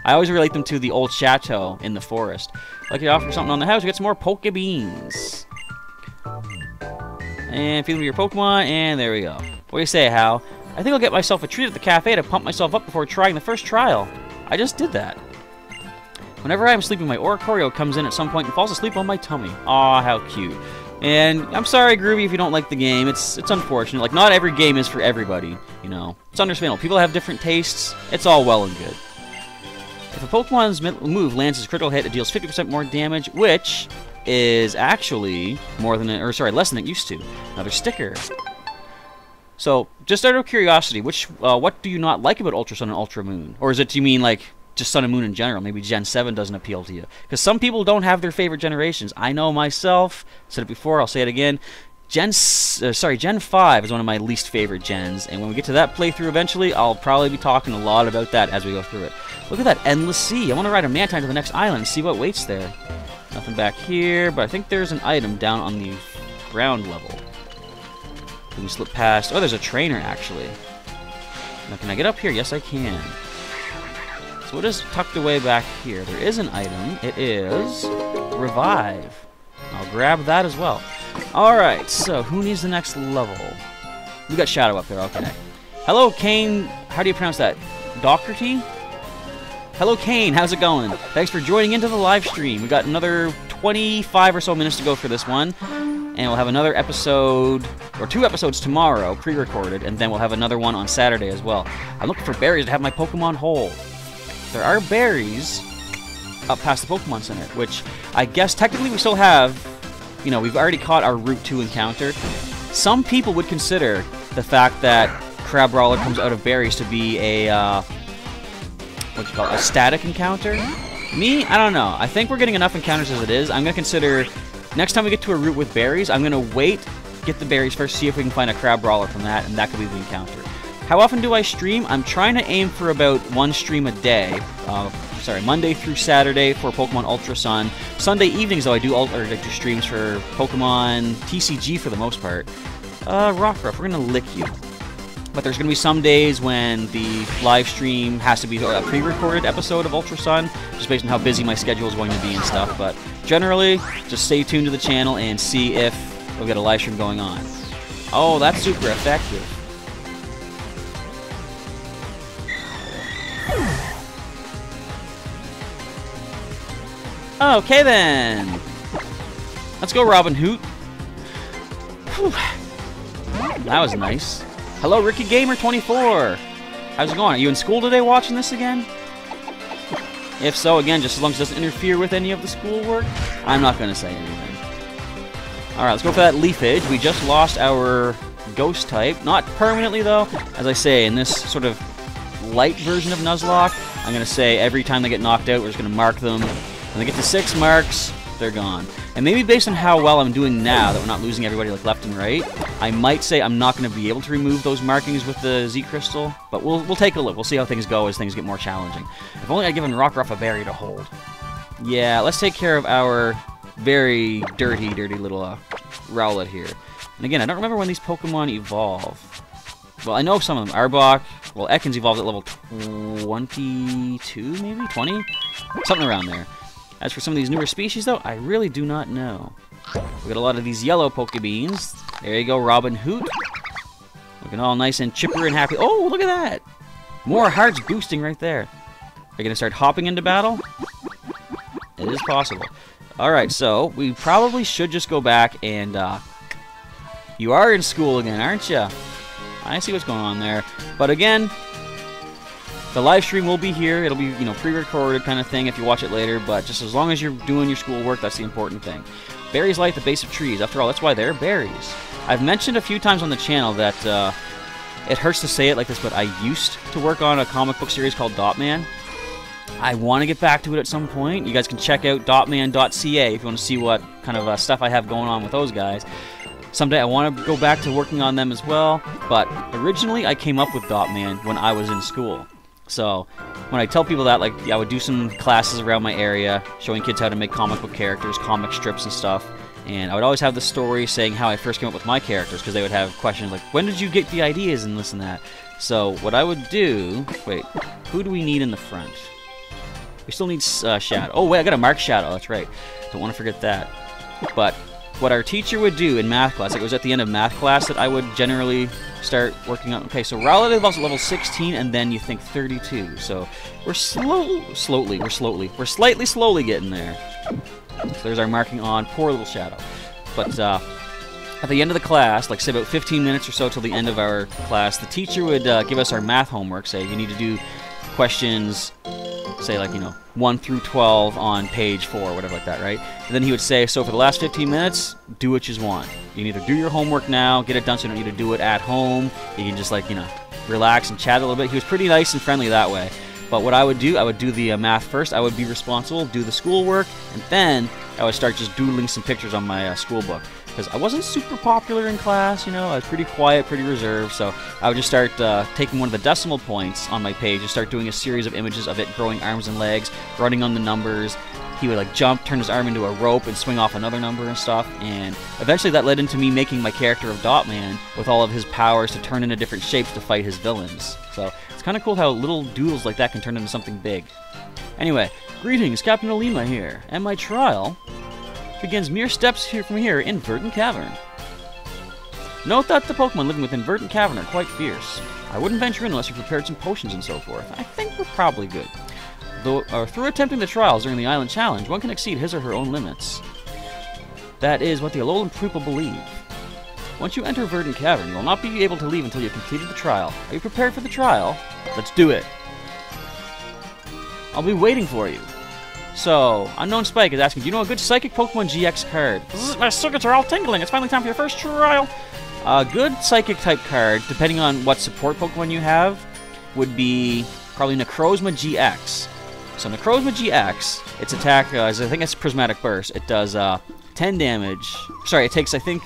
I always relate them to the old chateau in the forest. Like you offer something on the house, you get some more Pokebeans. And feed them to your Pokemon, and there we go. What do you say, Hal? I think I'll get myself a treat at the cafe to pump myself up before trying the first trial. I just did that. Whenever I'm sleeping, my Oricorio comes in at some point and falls asleep on my tummy. Aw, how cute. And I'm sorry, Groovy, if you don't like the game. It's unfortunate. Like, not every game is for everybody, you know. It's understandable. People have different tastes. It's all well and good. If a Pokemon's move lands its critical hit, it deals 50% more damage, which is actually less than it used to. Another sticker. So, just out of curiosity, what do you not like about Ultra Sun and Ultra Moon? Or do you mean, like, just Sun and Moon in general? Maybe Gen 7 doesn't appeal to you. Because some people don't have their favorite generations. I know myself. Said it before, I'll say it again. Gen 5 is one of my least favorite gens, and when we get to that playthrough eventually, I'll probably be talking a lot about that as we go through it. Look at that endless sea. I want to ride a Mantine to the next island and see what waits there. Nothing back here, but I think there's an item down on the ground level. Can we slip past? Oh, there's a trainer, actually. Now, can I get up here? Yes, I can. So what is tucked away back here? There is an item. It is Revive. I'll grab that as well. Alright, so who needs the next level? We got Shadow up there, okay. Hello, Kane. How do you pronounce that? Doherty? Hello, Kane. How's it going? Thanks for joining into the live stream. We got another 25 or so minutes to go for this one. And we'll have another episode, or 2 episodes tomorrow, pre-recorded, and then we'll have another one on Saturday as well. I'm looking for berries to have my Pokemon hole. There are berries up past the Pokemon Center, which I guess technically we still have. You know, we've already caught our Route 2 encounter. Some people would consider the fact that Crabrawler comes out of berries to be a, a static encounter. Me, I don't know. I think we're getting enough encounters as it is. I'm going to consider, next time we get to a route with berries, I'm going to wait, get the berries first, see if we can find a Crabrawler from that, and that could be the encounter. How often do I stream? I'm trying to aim for about 1 stream a day. Monday through Saturday for Pokemon Ultra Sun. Sunday evenings, though, I do streams for Pokemon TCG for the most part. Rockruff, we're going to lick you. But there's going to be some days when the live stream has to be a pre-recorded episode of Ultra Sun, just based on how busy my schedule is going to be and stuff. But generally, just stay tuned to the channel and see if we'll get a live stream going on. Oh, that's super effective. Okay then. Let's go, Robin Hoot. Whew. That was nice. Hello, Ricky Gamer 24. How's it going? Are you in school today watching this again? If so, again, just as long as it doesn't interfere with any of the schoolwork, I'm not going to say anything. Alright, let's go for that Leafage. We just lost our Ghost type. Not permanently, though. As I say, in this sort of light version of Nuzlocke, I'm going to say every time they get knocked out, we're just going to mark them. When they get to 6 marks, they're gone. And maybe based on how well I'm doing now, that we're not losing everybody like left and right, I might say I'm not going to be able to remove those markings with the Z Crystal, but we'll take a look. We'll see how things go as things get more challenging. If only I'd given Rockruff a berry to hold. Yeah, let's take care of our very dirty little Rowlet here. And again, I don't remember when these Pokemon evolve. Well, I know some of them. Arbok, well, Ekans evolved at level 22, maybe? 20? Something around there. As for some of these newer species, though, I really do not know. We got a lot of these yellow Pokebeans. There you go, Robin Hoot. Looking all nice and chipper and happy. Oh, look at that! More hearts boosting right there. Are you going to start hopping into battle? It is possible. Alright, so we probably should just go back and... you are in school again, aren't you? I see what's going on there. But again... the live stream will be here. It'll be, you know, pre-recorded kind of thing if you watch it later, but just as long as you're doing your schoolwork, that's the important thing. Berries lie at the base of trees. After all, that's why they're berries. I've mentioned a few times on the channel that it hurts to say it like this, but I used to work on a comic book series called Dotman. I want to get back to it at some point. You guys can check out dotman.ca if you want to see what kind of stuff I have going on with those guys. Someday I want to go back to working on them as well, but originally I came up with Dotman when I was in school. So, when I tell people that, like, yeah, I would do some classes around my area, showing kids how to make comic book characters, comic strips and stuff, and I would always have the story saying how I first came up with my characters, because they would have questions like, when did you get the ideas and this and that? So, what I would do... wait, who do we need in the front? We still need Shadow. Oh, wait, I got to mark Shadow, that's right. Don't want to forget that. But... what our teacher would do in math class, like it was at the end of math class that I would generally start working on. Okay, so Rowlet evolves at level 16, and then you think 32. So we're slightly slowly getting there. So there's our marking on poor little Shadow. But at the end of the class, like say about 15 minutes or so till the end of our class, the teacher would give us our math homework. Say you need to do questions, say like, you know, 1 through 12 on page 4, whatever like that, right? And then he would say, so for the last 15 minutes, do what you want. You need to do your homework now, get it done so you don't need to do it at home. You can just, like, you know, relax and chat a little bit. He was pretty nice and friendly that way. But what I would do the math first. I would be responsible, do the schoolwork, and then I would start just doodling some pictures on my school book. Because I wasn't super popular in class, you know, I was pretty quiet, pretty reserved, so I would just start taking one of the decimal points on my page and start doing a series of images of it growing arms and legs, running on the numbers. He would like jump, turn his arm into a rope, and swing off another number and stuff, and eventually that led into me making my character of Dotman with all of his powers to turn into different shapes to fight his villains. So it's kind of cool how little doodles like that can turn into something big. Anyway, greetings, Captain Alima here, and my trial begins mere steps from here in Burton Cavern. Note that the Pokemon living within Burton Cavern are quite fierce. I wouldn't venture in unless you prepared some potions and so forth. I think we're probably good. Through attempting the trials during the Island Challenge, one can exceed his or her own limits. That is what the Alolan people believe. Once you enter Burton Cavern, you will not be able to leave until you have completed the trial. Are you prepared for the trial? Let's do it. I'll be waiting for you. So, Unknown Spike is asking, do you know a good Psychic Pokemon GX card? My circuits are all tingling. It's finally time for your first trial. A good Psychic type card, depending on what support Pokemon you have, would be probably Necrozma GX. So Necrozma GX, its attack, I think it's Prismatic Burst. It does 10 damage. Sorry, it takes, I think,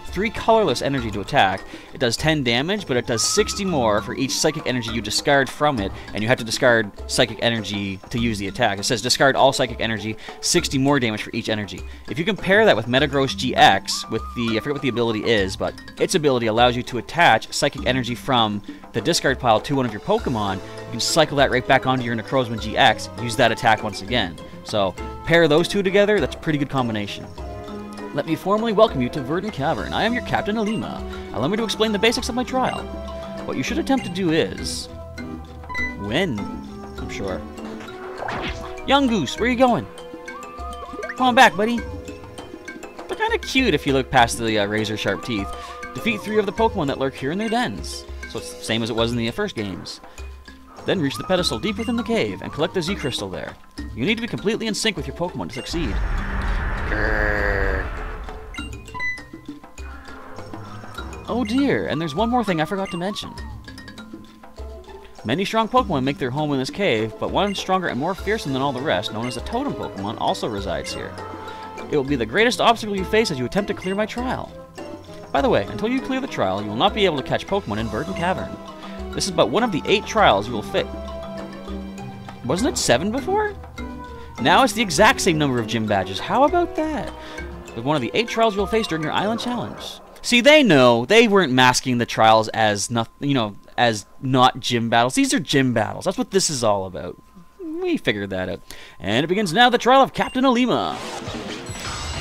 3 colorless energy to attack. It does 10 damage, but it does 60 more for each psychic energy you discard from it, and you have to discard psychic energy to use the attack. It says discard all psychic energy, 60 more damage for each energy. If you compare that with Metagross GX, with the, I forget what the ability is, but its ability allows you to attach psychic energy from the discard pile to one of your Pokemon. You can cycle that right back onto your Necrozma GX, use that attack once again. So, pair those two together, that's a pretty good combination. Let me formally welcome you to Burton Cavern. I am your Captain Alima. Allow me to explain the basics of my trial. What you should attempt to do is... win, I'm sure. Young Goose, where are you going? Come on back, buddy. They're kind of cute if you look past the razor-sharp teeth. Defeat 3 of the Pokemon that lurk here in their dens. So it's the same as it was in the first games. Then reach the pedestal deep within the cave and collect the Z Crystal there. You need to be completely in sync with your Pokemon to succeed. Grrr. Oh dear, and there's one more thing I forgot to mention. Many strong Pokemon make their home in this cave, but one stronger and more fearsome than all the rest, known as a Totem Pokemon, also resides here. It will be the greatest obstacle you face as you attempt to clear my trial. By the way, until you clear the trial, you will not be able to catch Pokemon in Burton Cavern. This is but one of the 8 trials you will fit. Wasn't it 7 before? Now it's the exact same number of gym badges. How about that? With one of the 8 trials you will face during your Island Challenge. See, they know. They weren't masking the trials as not, as not gym battles. These are gym battles. That's what this is all about. We figured that out. And it begins now, the trial of Captain Alima.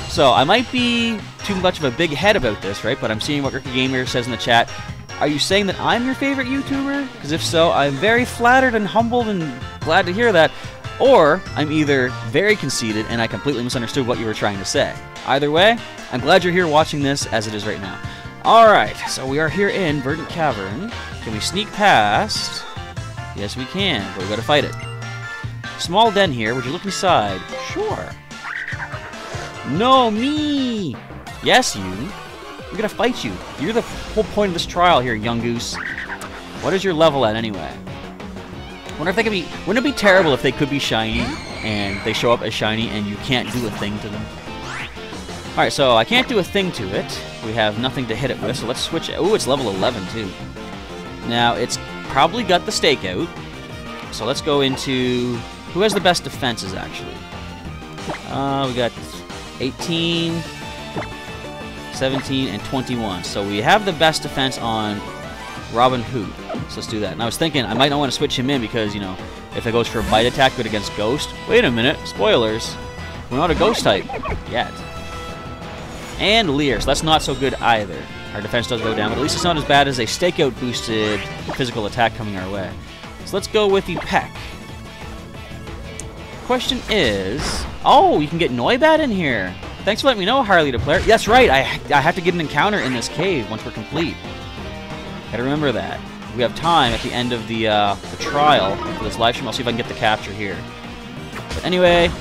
So, I might be too much of a big head about this, right? But I'm seeing what Ricky Gamer says in the chat. Are you saying that I'm your favorite YouTuber? Because if so, I'm very flattered and humbled and glad to hear that. Or, I'm either very conceited and I completely misunderstood what you were trying to say. Either way, I'm glad you're here watching this as it is right now. Alright, so we are here in Burton Cavern. Can we sneak past? Yes, we can, but we gotta fight it. Small den here. Would you look inside? Sure. No, me! Yes, you. We're gonna fight you. You're the whole point of this trial here, young goose. What is your level at, anyway? Wonder if they could be... Wouldn't it be terrible if they could be shiny, and they show up as shiny, and you can't do a thing to them? Alright, so I can't do a thing to it. We have nothing to hit it with, so let's switch it. Oh, it's level 11, too. Now, it's probably got the stakeout. So let's go into... Who has the best defenses, actually? We got 18, 17, and 21. So we have the best defense on Robin Hood. So let's do that. And I was thinking I might not want to switch him in because, if it goes for a bite attack good against Ghost. Wait a minute. Spoilers. We're not a Ghost type yet. And Leer, so that's not so good either. Our defense does go down, but at least it's not as bad as a stakeout boosted physical attack coming our way. So let's go with the Peck. Question is... Oh, you can get Noibat in here. Thanks for letting me know, Harley to player. That's right, I have to get an encounter in this cave once we're complete. Gotta remember that. We have time at the end of the trial for this live stream. I'll see if I can get the capture here. But anyway,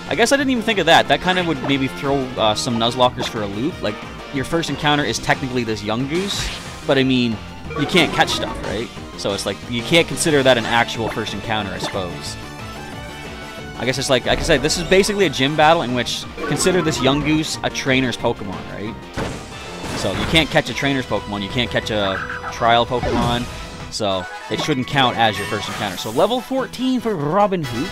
I guess I didn't even think of that. That kind of would maybe throw some Nuzlockers for a loop. Like, your first encounter is technically this young goose, but I mean, you can't catch stuff, right? So it's like, you can't consider that an actual first encounter, I suppose. I guess it's like I said, this is basically a gym battle in which, consider this young goose a trainer's Pokemon, right? So you can't catch a trainer's Pokemon, you can't catch a trial Pokemon, so it shouldn't count as your first encounter. So level 14 for Robin Hood.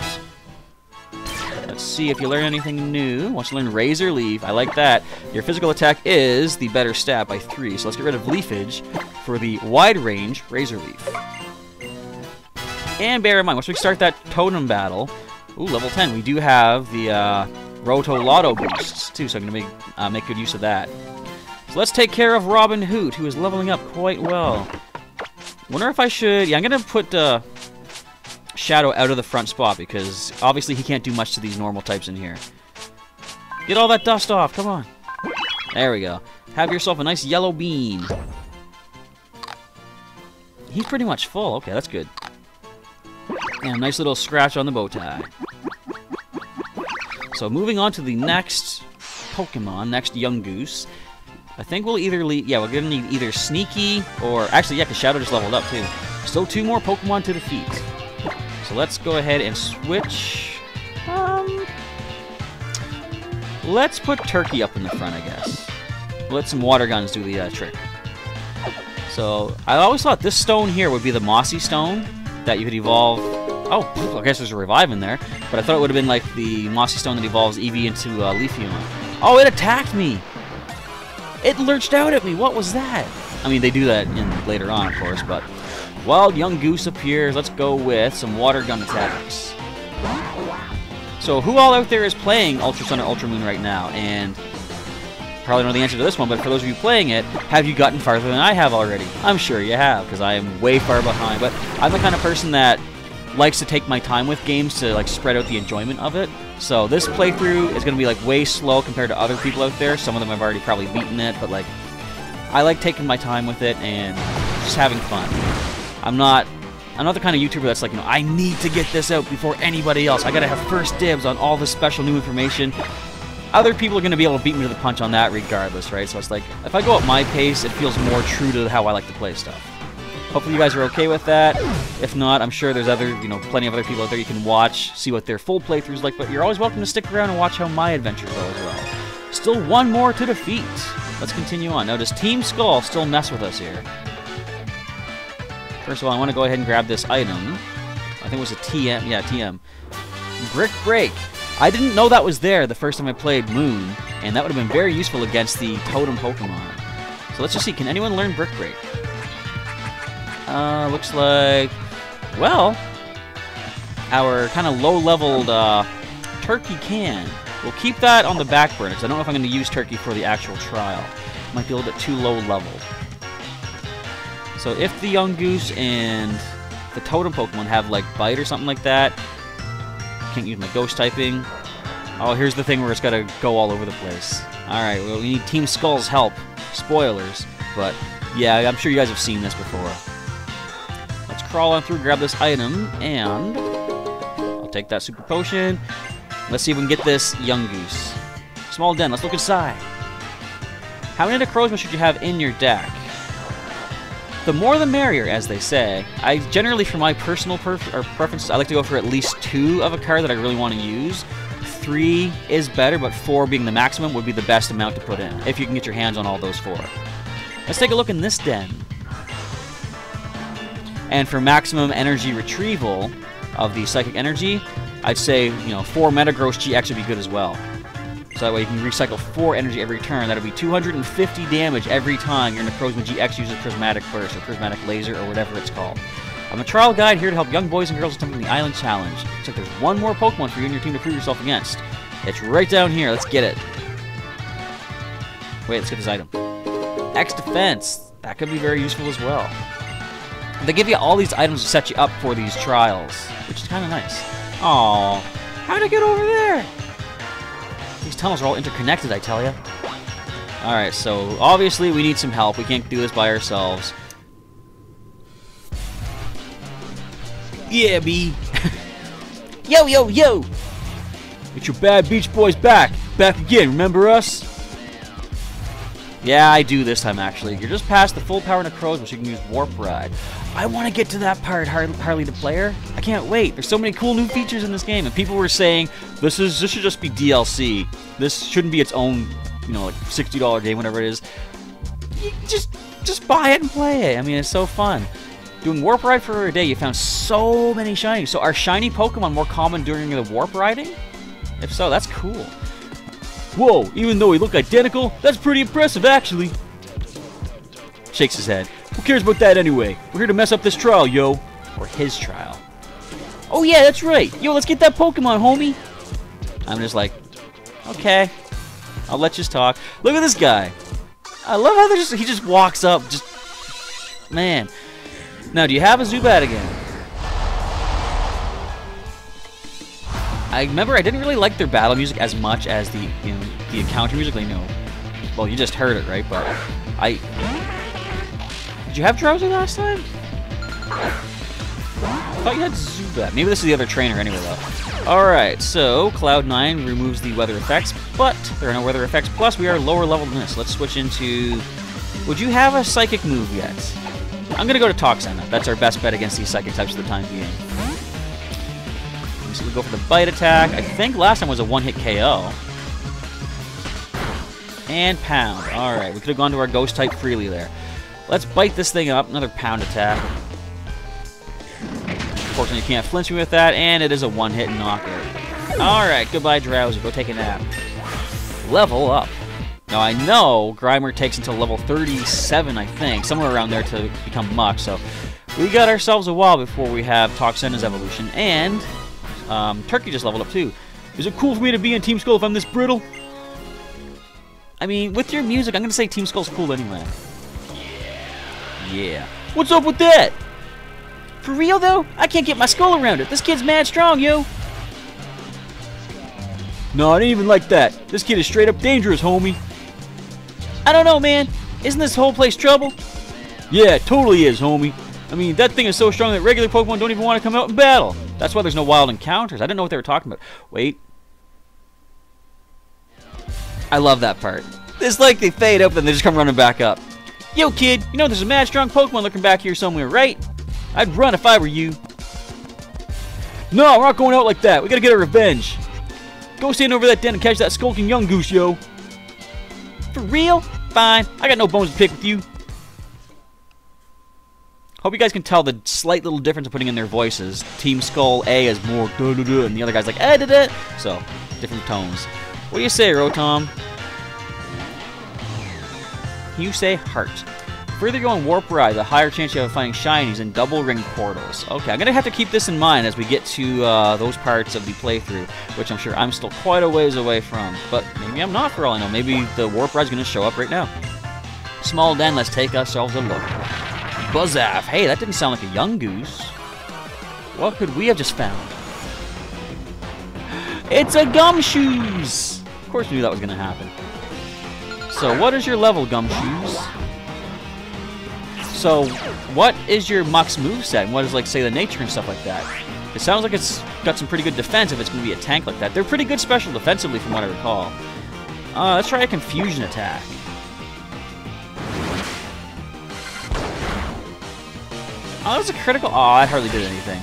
Let's see if you learn anything new. Once you learn Razor Leaf, I like that. Your physical attack is the better stat by 3, so let's get rid of Leafage for the wide range Razor Leaf. And bear in mind, once we start that Totem battle, ooh, level 10, we do have the Roto Lotto boosts, too, so I'm going to make good use of that. So let's take care of Robin Hood, who is leveling up quite well. Wonder if I should... Yeah, I'm going to put Shadow out of the front spot because obviously he can't do much to these normal types in here. Get all that dust off, come on. There we go. Have yourself a nice yellow bean. He's pretty much full. Okay, that's good. And a nice little scratch on the bow tie. So moving on to the next Pokemon, next young goose. I think we'll either we're gonna need either Sneaky or actually yeah, because Shadow just leveled up too. Still 2 more Pokemon to defeat. So let's go ahead and switch. Let's put Turkey up in the front, I guess. Let some water guns do the trick. So I always thought this stone here would be the Mossy Stone that you could evolve. Oh, I guess there's a revive in there. But I thought it would have been like the Mossy Stone that evolves Eevee into Leafeon. Oh, it attacked me! It lurched out at me. What was that? I mean, they do that later on, of course, but Wild Young Goose appears. Let's go with some water gun attacks. So who all out there is playing Ultra Sun or Ultra Moon right now? And probably know the answer to this one, but for those of you playing it, have you gotten farther than I have already? I'm sure you have, because I am way far behind. But I'm the kind of person that likes to take my time with games to like spread out the enjoyment of it. So this playthrough is going to be like way slow compared to other people out there. Some of them have already probably beaten it, but like I like taking my time with it and just having fun. I'm not the kind of YouTuber that's like, you know, I need to get this out before anybody else. I gotta have first dibs on all this special new information. Other people are going to be able to beat me to the punch on that regardless, right? So it's like, if I go at my pace, it feels more true to how I like to play stuff. Hopefully you guys are okay with that. If not, I'm sure there's plenty of other people out there you can watch, see what their full playthrough's like, but you're always welcome to stick around and watch how my adventures go as well. Still 1 more to defeat. Let's continue on. Now, does Team Skull still mess with us here? First of all, I want to go ahead and grab this item. I think it was a TM. Yeah, TM. Brick Break. I didn't know that was there the first time I played Moon, and that would have been very useful against the Totem Pokemon. So let's just see, can anyone learn Brick Break? Looks like, well, our kind of low-leveled Turkey can. We'll keep that on the back burner, because I don't know if I'm going to use Turkey for the actual trial. Might be a little bit too low-leveled. So if the Young Goose and the Totem Pokemon have, like, Bite or something like that, can't use my Ghost typing. Oh, here's the thing where it's got to go all over the place. Alright, well, we need Team Skull's help. Spoilers. But, yeah, I'm sure you guys have seen this before. Let's crawl on through, grab this item, and I'll take that Super Potion. Let's see if we can get this Young Goose. Small den, let's look inside. How many Necrozma should you have in your deck? The more the merrier, as they say. I generally, for my personal preferences, I like to go for at least 2 of a card that I really want to use. 3 is better, but 4 being the maximum would be the best amount to put in, if you can get your hands on all those 4. Let's take a look in this den. And for maximum energy retrieval of the Psychic Energy, I'd say, 4 Metagross GX would be good as well. So that way you can recycle 4 energy every turn. That'll be 250 damage every time your Necrozma GX uses Prismatic Burst or Prismatic Laser or whatever it's called. I'm a trial guide here to help young boys and girls attempting the Island Challenge. Looks like there's 1 more Pokemon for you and your team to prove yourself against. It's right down here. Let's get it. Wait, let's get this item. X Defense. That could be very useful as well. They give you all these items to set you up for these trials, which is kind of nice. Aww. How'd I get over there? These tunnels are all interconnected, I tell ya. Alright, so obviously we need some help. We can't do this by ourselves. Yeah, B. Yo, yo, yo! It's your bad Beach Boys back. Back again, remember us? Yeah, I do this time, actually. You're just past the full power Necrozma, so you can use Warp Ride. I want to get to that part, Harley the Player. I can't wait. There's so many cool new features in this game, and people were saying this should just be DLC. This shouldn't be its own, like $60 game, whatever it is. You just buy it and play it. I mean, it's so fun. Doing Warp Ride for a day, you found so many shinies. So are shiny Pokemon more common during the Warp Riding? If so, that's cool. Whoa, even though we look identical, that's pretty impressive, actually. Shakes his head. Who cares about that anyway? We're here to mess up this trial, yo. Or his trial. Oh yeah, that's right. Yo, let's get that Pokemon, homie. I'm just like, okay. I'll let you talk. Look at this guy. I love how he just walks up. Man. Now, do you have a Zubat again? I remember I didn't really like their battle music as much as the encounter music. I know. Well, you just heard it, right? But did you have Drowsy last time? I thought you had Zubat. Maybe this is the other trainer anyway, though. Alright, so Cloud9 removes the weather effects, but there are no weather effects. Plus, we are lower level than this. Let's switch into... Would you have a psychic move yet? I'm going to go to Toxin. That's our best bet against these psychic types for the time being. So we go for the bite attack. I think last time was a one-hit KO. And pound. Alright, we could have gone to our ghost type freely there. Let's bite this thing up. Another pound attack. Unfortunately, you can't flinch me with that, and it is a one-hit knockout. Alright, goodbye, Drowsy. Go take a nap. Level up. Now, I know Grimer takes until level 37, I think, somewhere around there to become Muck, so we got ourselves a while before we have Toxina's evolution, and Turkey just leveled up, too. Is it cool for me to be in Team Skull if I'm this brittle? I mean, with your music, I'm going to say Team Skull's cool anyway. Yeah. What's up with that? For real, though? I can't get my skull around it. This kid's mad strong, yo. No, it ain't even like that. This kid is straight up dangerous, homie. I don't know, man. Isn't this whole place trouble? Yeah, it totally is, homie. I mean, that thing is so strong that regular Pokemon don't even want to come out and battle. That's why there's no wild encounters. I didn't know what they were talking about. Wait. I love that part. It's like they fade up and they just come running back up. Yo, kid, you know there's a mad strong Pokemon lurking back here somewhere, right? I'd run if I were you. No, we're not going out like that. We gotta get our revenge. Go stand over that den and catch that skulking young goose, yo. For real? Fine. I got no bones to pick with you. Hope you guys can tell the slight little difference of putting in their voices. Team Skull A is more da-da-da, and the other guy's like da-da. So, different tones. What do you say, Rotom? You say heart. The further you go on Warp Ride, the higher chance you have of finding shinies and double ring portals. Okay, I'm going to have to keep this in mind as we get to those parts of the playthrough, which I'm sure I'm still quite a ways away from. But maybe I'm not, for all I know. Maybe the Warp Ride's going to show up right now. Small den, let's take ourselves a look. Buzzaff. Hey, that didn't sound like a young goose. What could we have just found? It's a Gumshoos! Of course we knew that was going to happen. So, what is your level, Gumshoos? So, what is your Muck's moveset? And what is, like, say, the nature and stuff like that? It sounds like it's got some pretty good defense if it's going to be a tank like that. They're pretty good special defensively from what I recall. Let's try a confusion attack. Oh, that was a critical. Oh, that hardly did anything.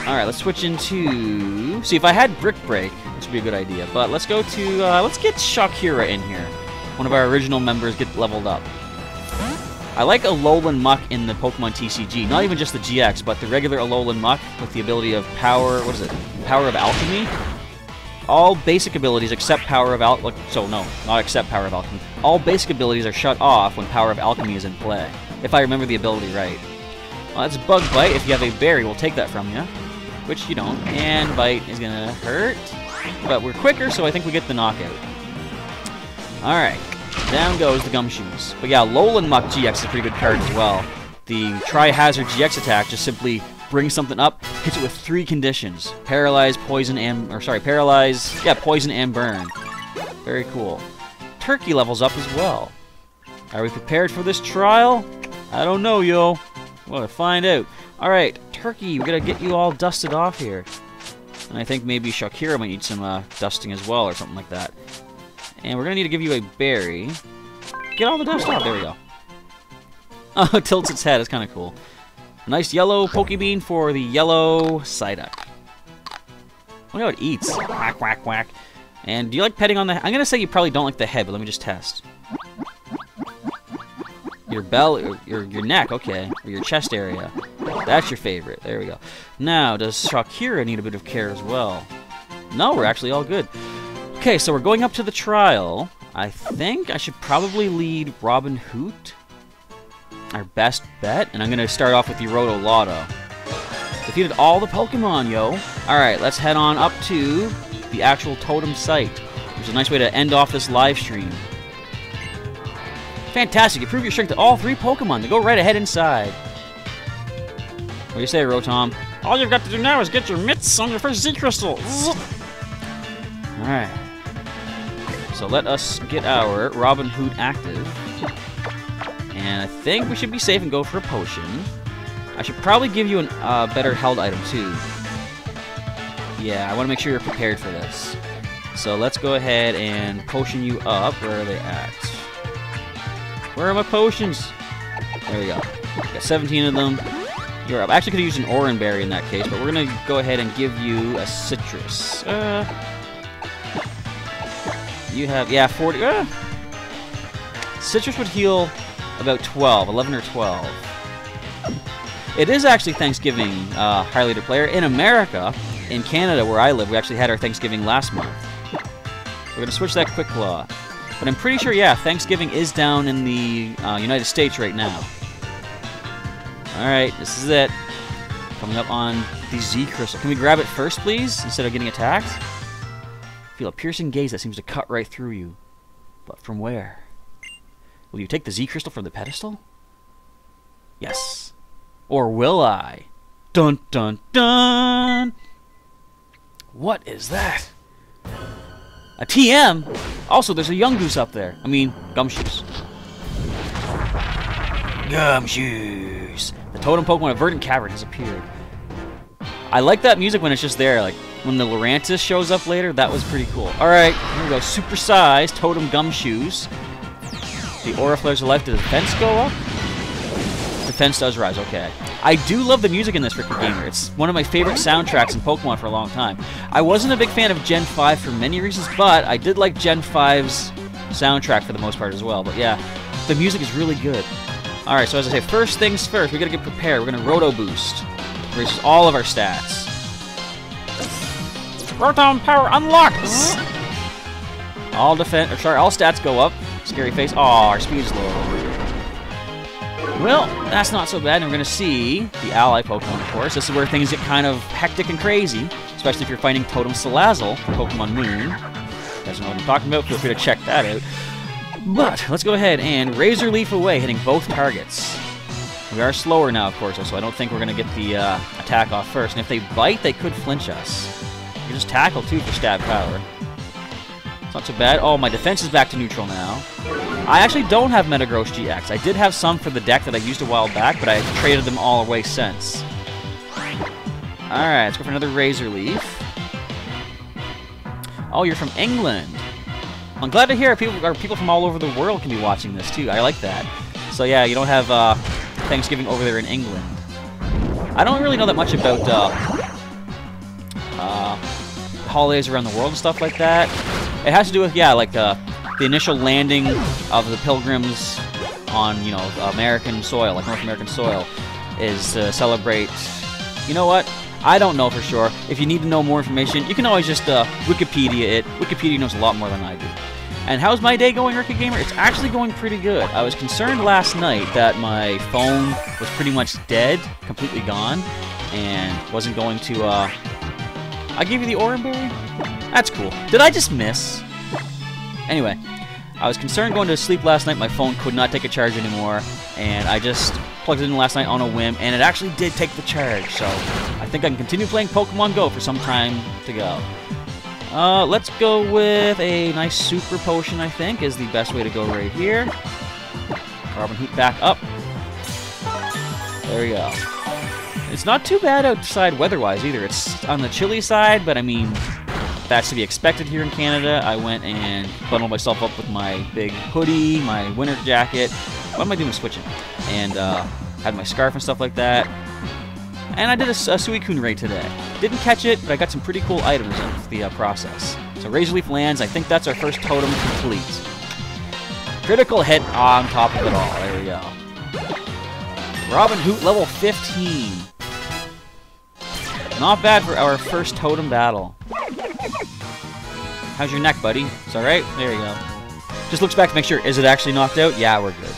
Alright, let's switch into... See, if I had Brick Break, this would be a good idea. But let's go to... let's get Shakira in here. One of our original members get leveled up. I like Alolan Muck in the Pokemon TCG. Not even just the GX, but the regular Alolan Muck with the ability of power... What is it? Power of Alchemy? All basic abilities except Power of Alchemy... So, no, not except Power of Alchemy. All basic abilities are shut off when Power of Alchemy is in play. If I remember the ability right. Well, that's Bug Bite. If you have a berry, we'll take that from you. Which you don't. And Bite is going to hurt. But we're quicker, so I think we get the knockout. Alright. Down goes the Gumshoos. But yeah, Alolan Muck GX is a pretty good card as well. The Tri-Hazard GX attack just simply brings something up, hits it with 3 conditions. Paralyze, poison, and... Or sorry, paralyze... Yeah, poison and burn. Very cool. Turkey levels up as well. Are we prepared for this trial? I don't know, yo. We'll find out. Alright, Turkey, we gotta get you all dusted off here. And I think maybe Shakira might need some dusting as well, or something like that. And we're gonna need to give you a berry. Get all the dust off. There we go. Oh, it tilts its head. It's kind of cool. A nice yellow Pokebean for the yellow Psyduck. Look how it eats. Whack, whack, whack. And do you like petting on the head? I'm gonna say you probably don't like the head, but let me just test. Your belly, your neck, okay. Or your chest area. That's your favorite. There we go. Now, does Shakira need a bit of care as well? No, we're actually all good. Okay, so we're going up to the trial. I think I should probably lead Robin Hoot. Our best bet. And I'm going to start off with the Roto Lotto. Defeated all the Pokemon, yo. Alright, let's head on up to the actual totem site. Which is a nice way to end off this live stream. Fantastic. You prove your strength to all 3 Pokemon. They go right ahead inside. What do you say, Rotom? All you've got to do now is get your mitts on your first Z crystal. Alright. So let us get our Robin Hood active. And I think we should be safe and go for a potion. I should probably give you a better held item too. Yeah, I want to make sure you're prepared for this. So let's go ahead and potion you up. Where are they at? Where are my potions? There we go. Got 17 of them. You're up. I actually could have used an Oran Berry in that case, but we're going to go ahead and give you a Citrus. You have, yeah, 40. Citrus would heal about 12, 11 or 12. It is actually Thanksgiving, highly to player. In America, in Canada, where I live, we actually had our Thanksgiving last month. We're going to switch that Quick Claw. But I'm pretty sure, yeah, Thanksgiving is down in the United States right now. Alright, this is it. Coming up on the Z Crystal. Can we grab it first, please, instead of getting attacked? Feel a piercing gaze that seems to cut right through you. But from where? Will you take the Z Crystal from the pedestal? Yes. Or will I? Dun dun dun! What is that? A TM? Also, there's a Yungoos up there. I mean, Gumshoos. Gumshoos! The totem Pokemon of Burton Cavern has appeared. I like that music when it's just there, like when the Lurantis shows up later. That was pretty cool. Alright, here we go. Supersized Totem Gumshoos. The Aura Flares of Life. Does defense go up? Defense does rise, okay. I do love the music in this Ricky Gamer. It's one of my favorite soundtracks in Pokemon for a long time. I wasn't a big fan of Gen 5 for many reasons, but I did like Gen 5's soundtrack for the most part as well. But yeah, the music is really good. Alright, so as I say, first things first, we gotta get prepared. We're gonna Roto Boost. Raises all of our stats. Rotom Power unlocked! All defense, or sorry, all stats go up. Scary face. Aw, our speed is low. Well, that's not so bad, and we're going to see the ally Pokemon, of course. This is where things get kind of hectic and crazy, especially if you're fighting Totem Salazzle for Pokemon Moon. If you guys know what I'm talking about, feel free to check that out. But, let's go ahead and Razor Leaf away, hitting both targets. We are slower now, of course, so I don't think we're going to get the attack off first. And if they bite, they could flinch us. You can just tackle, too, for stab power. It's not so bad. Oh, my defense is back to neutral now. I actually don't have Metagross GX. I did have some for the deck that I used a while back, but I traded them all away since. Alright, let's go for another Razor Leaf. Oh, you're from England. I'm glad to hear people from all over the world can be watching this, too. I like that. So, yeah, you don't have Thanksgiving over there in England. I don't really know that much about holidays around the world and stuff like that. It has to do with, yeah, like the initial landing of the Pilgrims on, you know, American soil, like North American soil, is to celebrate. You know what? I don't know for sure. If you need to know more information, you can always just Wikipedia it. Wikipedia knows a lot more than I do. And how's my day going, Ricky Gamer? It's actually going pretty good. I was concerned last night that my phone was pretty much dead, completely gone, and wasn't going to, I gave you the Oran Berry? That's cool. Did I just miss? Anyway, I was concerned going to sleep last night. My phone could not take a charge anymore, and I just plugged it in last night on a whim, and it actually did take the charge, so I think I can continue playing Pokemon Go for some time to go. Let's go with a nice Super Potion, I think, is the best way to go right here. Robin Hood back up. There we go. It's not too bad outside weather-wise either. It's on the chilly side, but I mean, that's to be expected here in Canada. I went and bundled myself up with my big hoodie, my winter jacket. What am I doing switching? And had my scarf and stuff like that. And I did a Suicune raid today. Didn't catch it, but I got some pretty cool items in the process. So Razor Leaf lands. I think that's our first totem complete. Critical hit on top of it all. There we go. Robin Hood level 15. Not bad for our first totem battle. How's your neck, buddy? It's alright? There you go. Just looks back to make sure, is it actually knocked out? Yeah, we're good.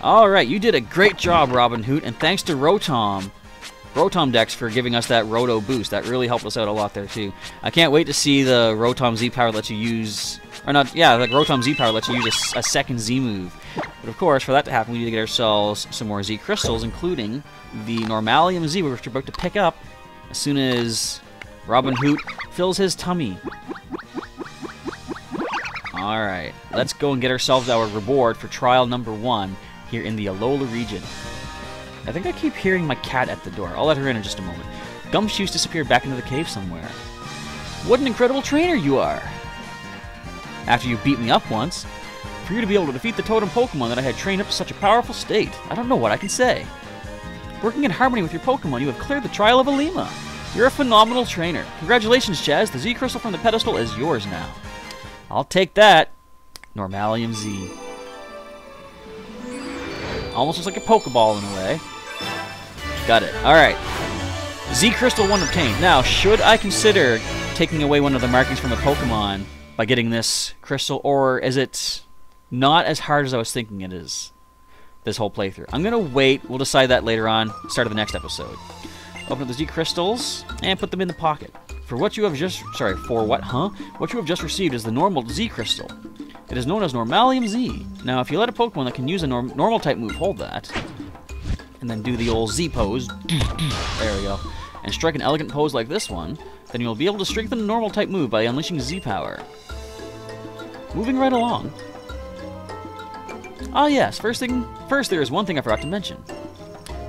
Alright, you did a great job, Robin Hood, and thanks to Rotom Dex for giving us that Roto boost. That really helped us out a lot there, too. I can't wait to see the Rotom Z power lets you use... Or not, yeah, the Rotom Z power lets you use a second Z move. But of course, for that to happen, we need to get ourselves some more Z crystals, including the Normalium-Z, which we're about to pick up as soon as Robin Hood fills his tummy. Alright, let's go and get ourselves our reward for trial number 1 here in the Alola region. I think I keep hearing my cat at the door. I'll let her in just a moment. Gumshoos disappeared back into the cave somewhere. What an incredible trainer you are! After you beat me up once, for you to be able to defeat the totem Pokemon that I had trained up to such a powerful state, I don't know what I can say. Working in harmony with your Pokemon, you have cleared the trial of Alima. You're a phenomenal trainer. Congratulations, Chaz. The Z Crystal from the pedestal is yours now. I'll take that. Normalium-Z. Almost looks like a Pokeball in a way. Got it. Alright. Z Crystal 1 obtained. Now, should I consider taking away one of the markings from a Pokemon by getting this crystal, or is it not as hard as I was thinking it is, this whole playthrough? I'm going to wait. We'll decide that later on, start of the next episode. Open up the Z Crystals and put them in the pocket. For what you have just... Sorry, for what, huh? What you have just received is the normal Z Crystal. It is known as Normalium-Z. Now, if you let a Pokemon that can use a normal type move hold that, and then do the old Z pose, there we go, and strike an elegant pose like this one, then you'll be able to strengthen a normal type move by unleashing Z power. Moving right along. Ah yes, first there is one thing I forgot to mention.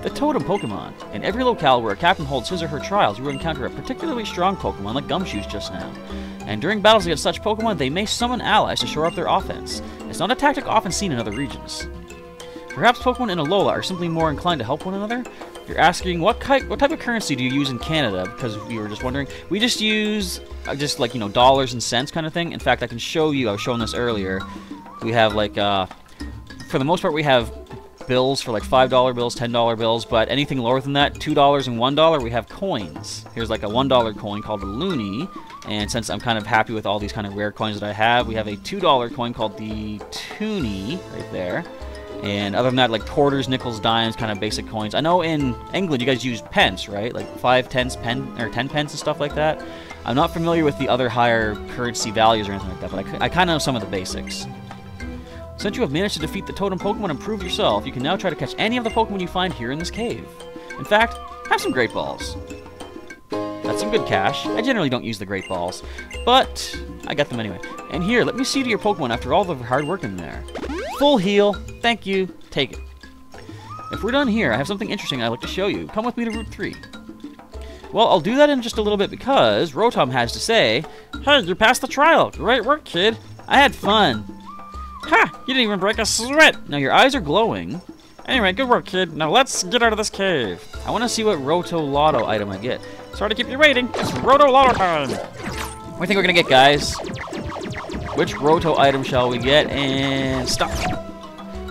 The Totem Pokemon. In every locale where a captain holds his or her trials, you will encounter a particularly strong Pokemon like Gumshoos just now. And during battles against such Pokemon, they may summon allies to shore up their offense. It's not a tactic often seen in other regions. Perhaps Pokemon in Alola are simply more inclined to help one another? You're asking, what type of currency do you use in Canada? Because you were just wondering. We just use, just like, you know, dollars and cents kind of thing. In fact, I can show you, I was showing this earlier. We have like, for the most part, we have bills for like $5 bills, $10 bills, but anything lower than that, $2 and $1, we have coins. Here's like a $1 coin called a Looney, and since I'm kind of happy with all these kind of rare coins that I have, we have a $2 coin called the Toonie right there. And other than that, like quarters, nickels, dimes, kind of basic coins. I know in England you guys use pence, right? Like 5 pence, 10 pence and stuff like that. I'm not familiar with the other higher currency values or anything like that, but I kind of know some of the basics. Since you have managed to defeat the totem Pokemon and prove yourself, you can now try to catch any of the Pokemon you find here in this cave. In fact, have some Great Balls. That's some good cash. I generally don't use the Great Balls, but I got them anyway. And here, let me see to your Pokemon after all the hard work in there. Full heal. Thank you. Take it. If we're done here, I have something interesting I'd like to show you. Come with me to Route 3. Well, I'll do that in just a little bit because Rotom has to say, "Hey, you passed the trial. Great work, kid. I had fun." Ha! You didn't even break a sweat! Now your eyes are glowing. Anyway, good work, kid. Now let's get out of this cave. I want to see what Roto Lotto item I get. Sorry to keep you waiting. It's Roto Lotto time! What do you think we're gonna get, guys? Which Roto item shall we get? And stop.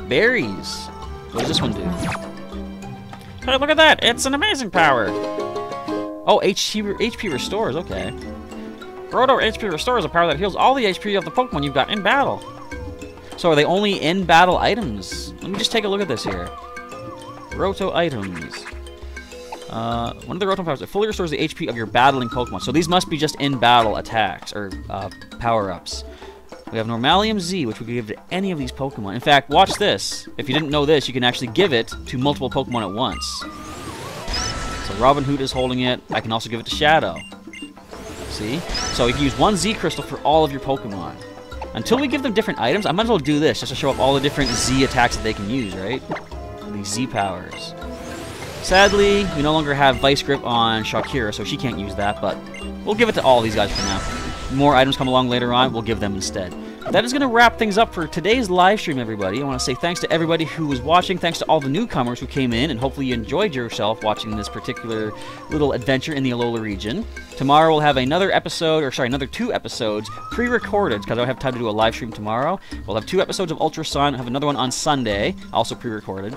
Berries. What does this one do? Hey, look at that! It's an amazing power! Oh, HP restores, okay. Roto HP Restore is a power that heals all the HP of the Pokemon you've got in battle. So are they only in battle items? Let me just take a look at this here. Roto items. One of the Rotom powers that fully restores the HP of your battling Pokemon. So these must be just in battle attacks or power-ups. We have Normalium-Z, which we can give to any of these Pokemon. In fact, watch this. If you didn't know this, you can actually give it to multiple Pokemon at once. So Robin Hood is holding it. I can also give it to Shadow. See? So you can use one Z Crystal for all of your Pokemon. Until we give them different items, I might as well do this just to show up all the different Z attacks that they can use, right? These Z powers. Sadly, we no longer have Vice Grip on Shakira, so she can't use that, but we'll give it to all these guys for now. More items come along later on, we'll give them instead. That is going to wrap things up for today's live stream, everybody. I want to say thanks to everybody who was watching, thanks to all the newcomers who came in, and hopefully you enjoyed yourself watching this particular little adventure in the Alola region. Tomorrow we'll have another episode, or sorry, another 2 episodes pre-recorded, because I don't have time to do a live stream tomorrow. We'll have 2 episodes of Ultra Sun, have another one on Sunday, also pre-recorded.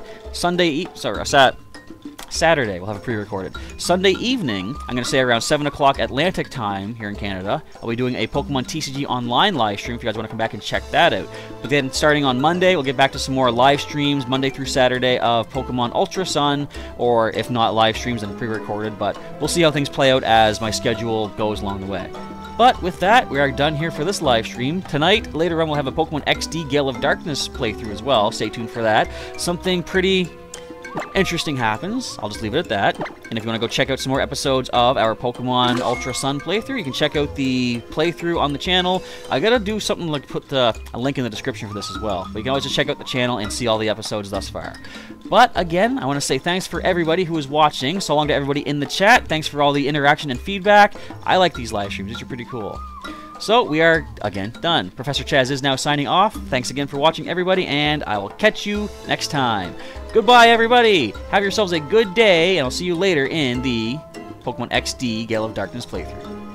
Saturday, we'll have it pre-recorded. Sunday evening, I'm going to say around 7 o'clock Atlantic time here in Canada, I'll be doing a Pokemon TCG online live stream if you guys want to come back and check that out. But then starting on Monday, we'll get back to some more live streams, Monday through Saturday, of Pokemon Ultra Sun, or if not live streams, then pre-recorded, but we'll see how things play out as my schedule goes along the way. But with that, we are done here for this live stream. Tonight, later on, we'll have a Pokemon XD Gale of Darkness playthrough as well. Stay tuned for that. Something pretty interesting happens. I'll just leave it at that. And if you want to go check out some more episodes of our Pokemon Ultra Sun playthrough, you can check out the playthrough on the channel. I gotta do something like put a link in the description for this as well. But you can always just check out the channel and see all the episodes thus far. But again, I want to say thanks for everybody who is watching. So long to everybody in the chat. Thanks for all the interaction and feedback. I like these live streams. These are pretty cool. So we are, again, done. Professor Chaz is now signing off. Thanks again for watching, everybody, and I will catch you next time. Goodbye, everybody. Have yourselves a good day, and I'll see you later in the Pokemon XD Gale of Darkness playthrough.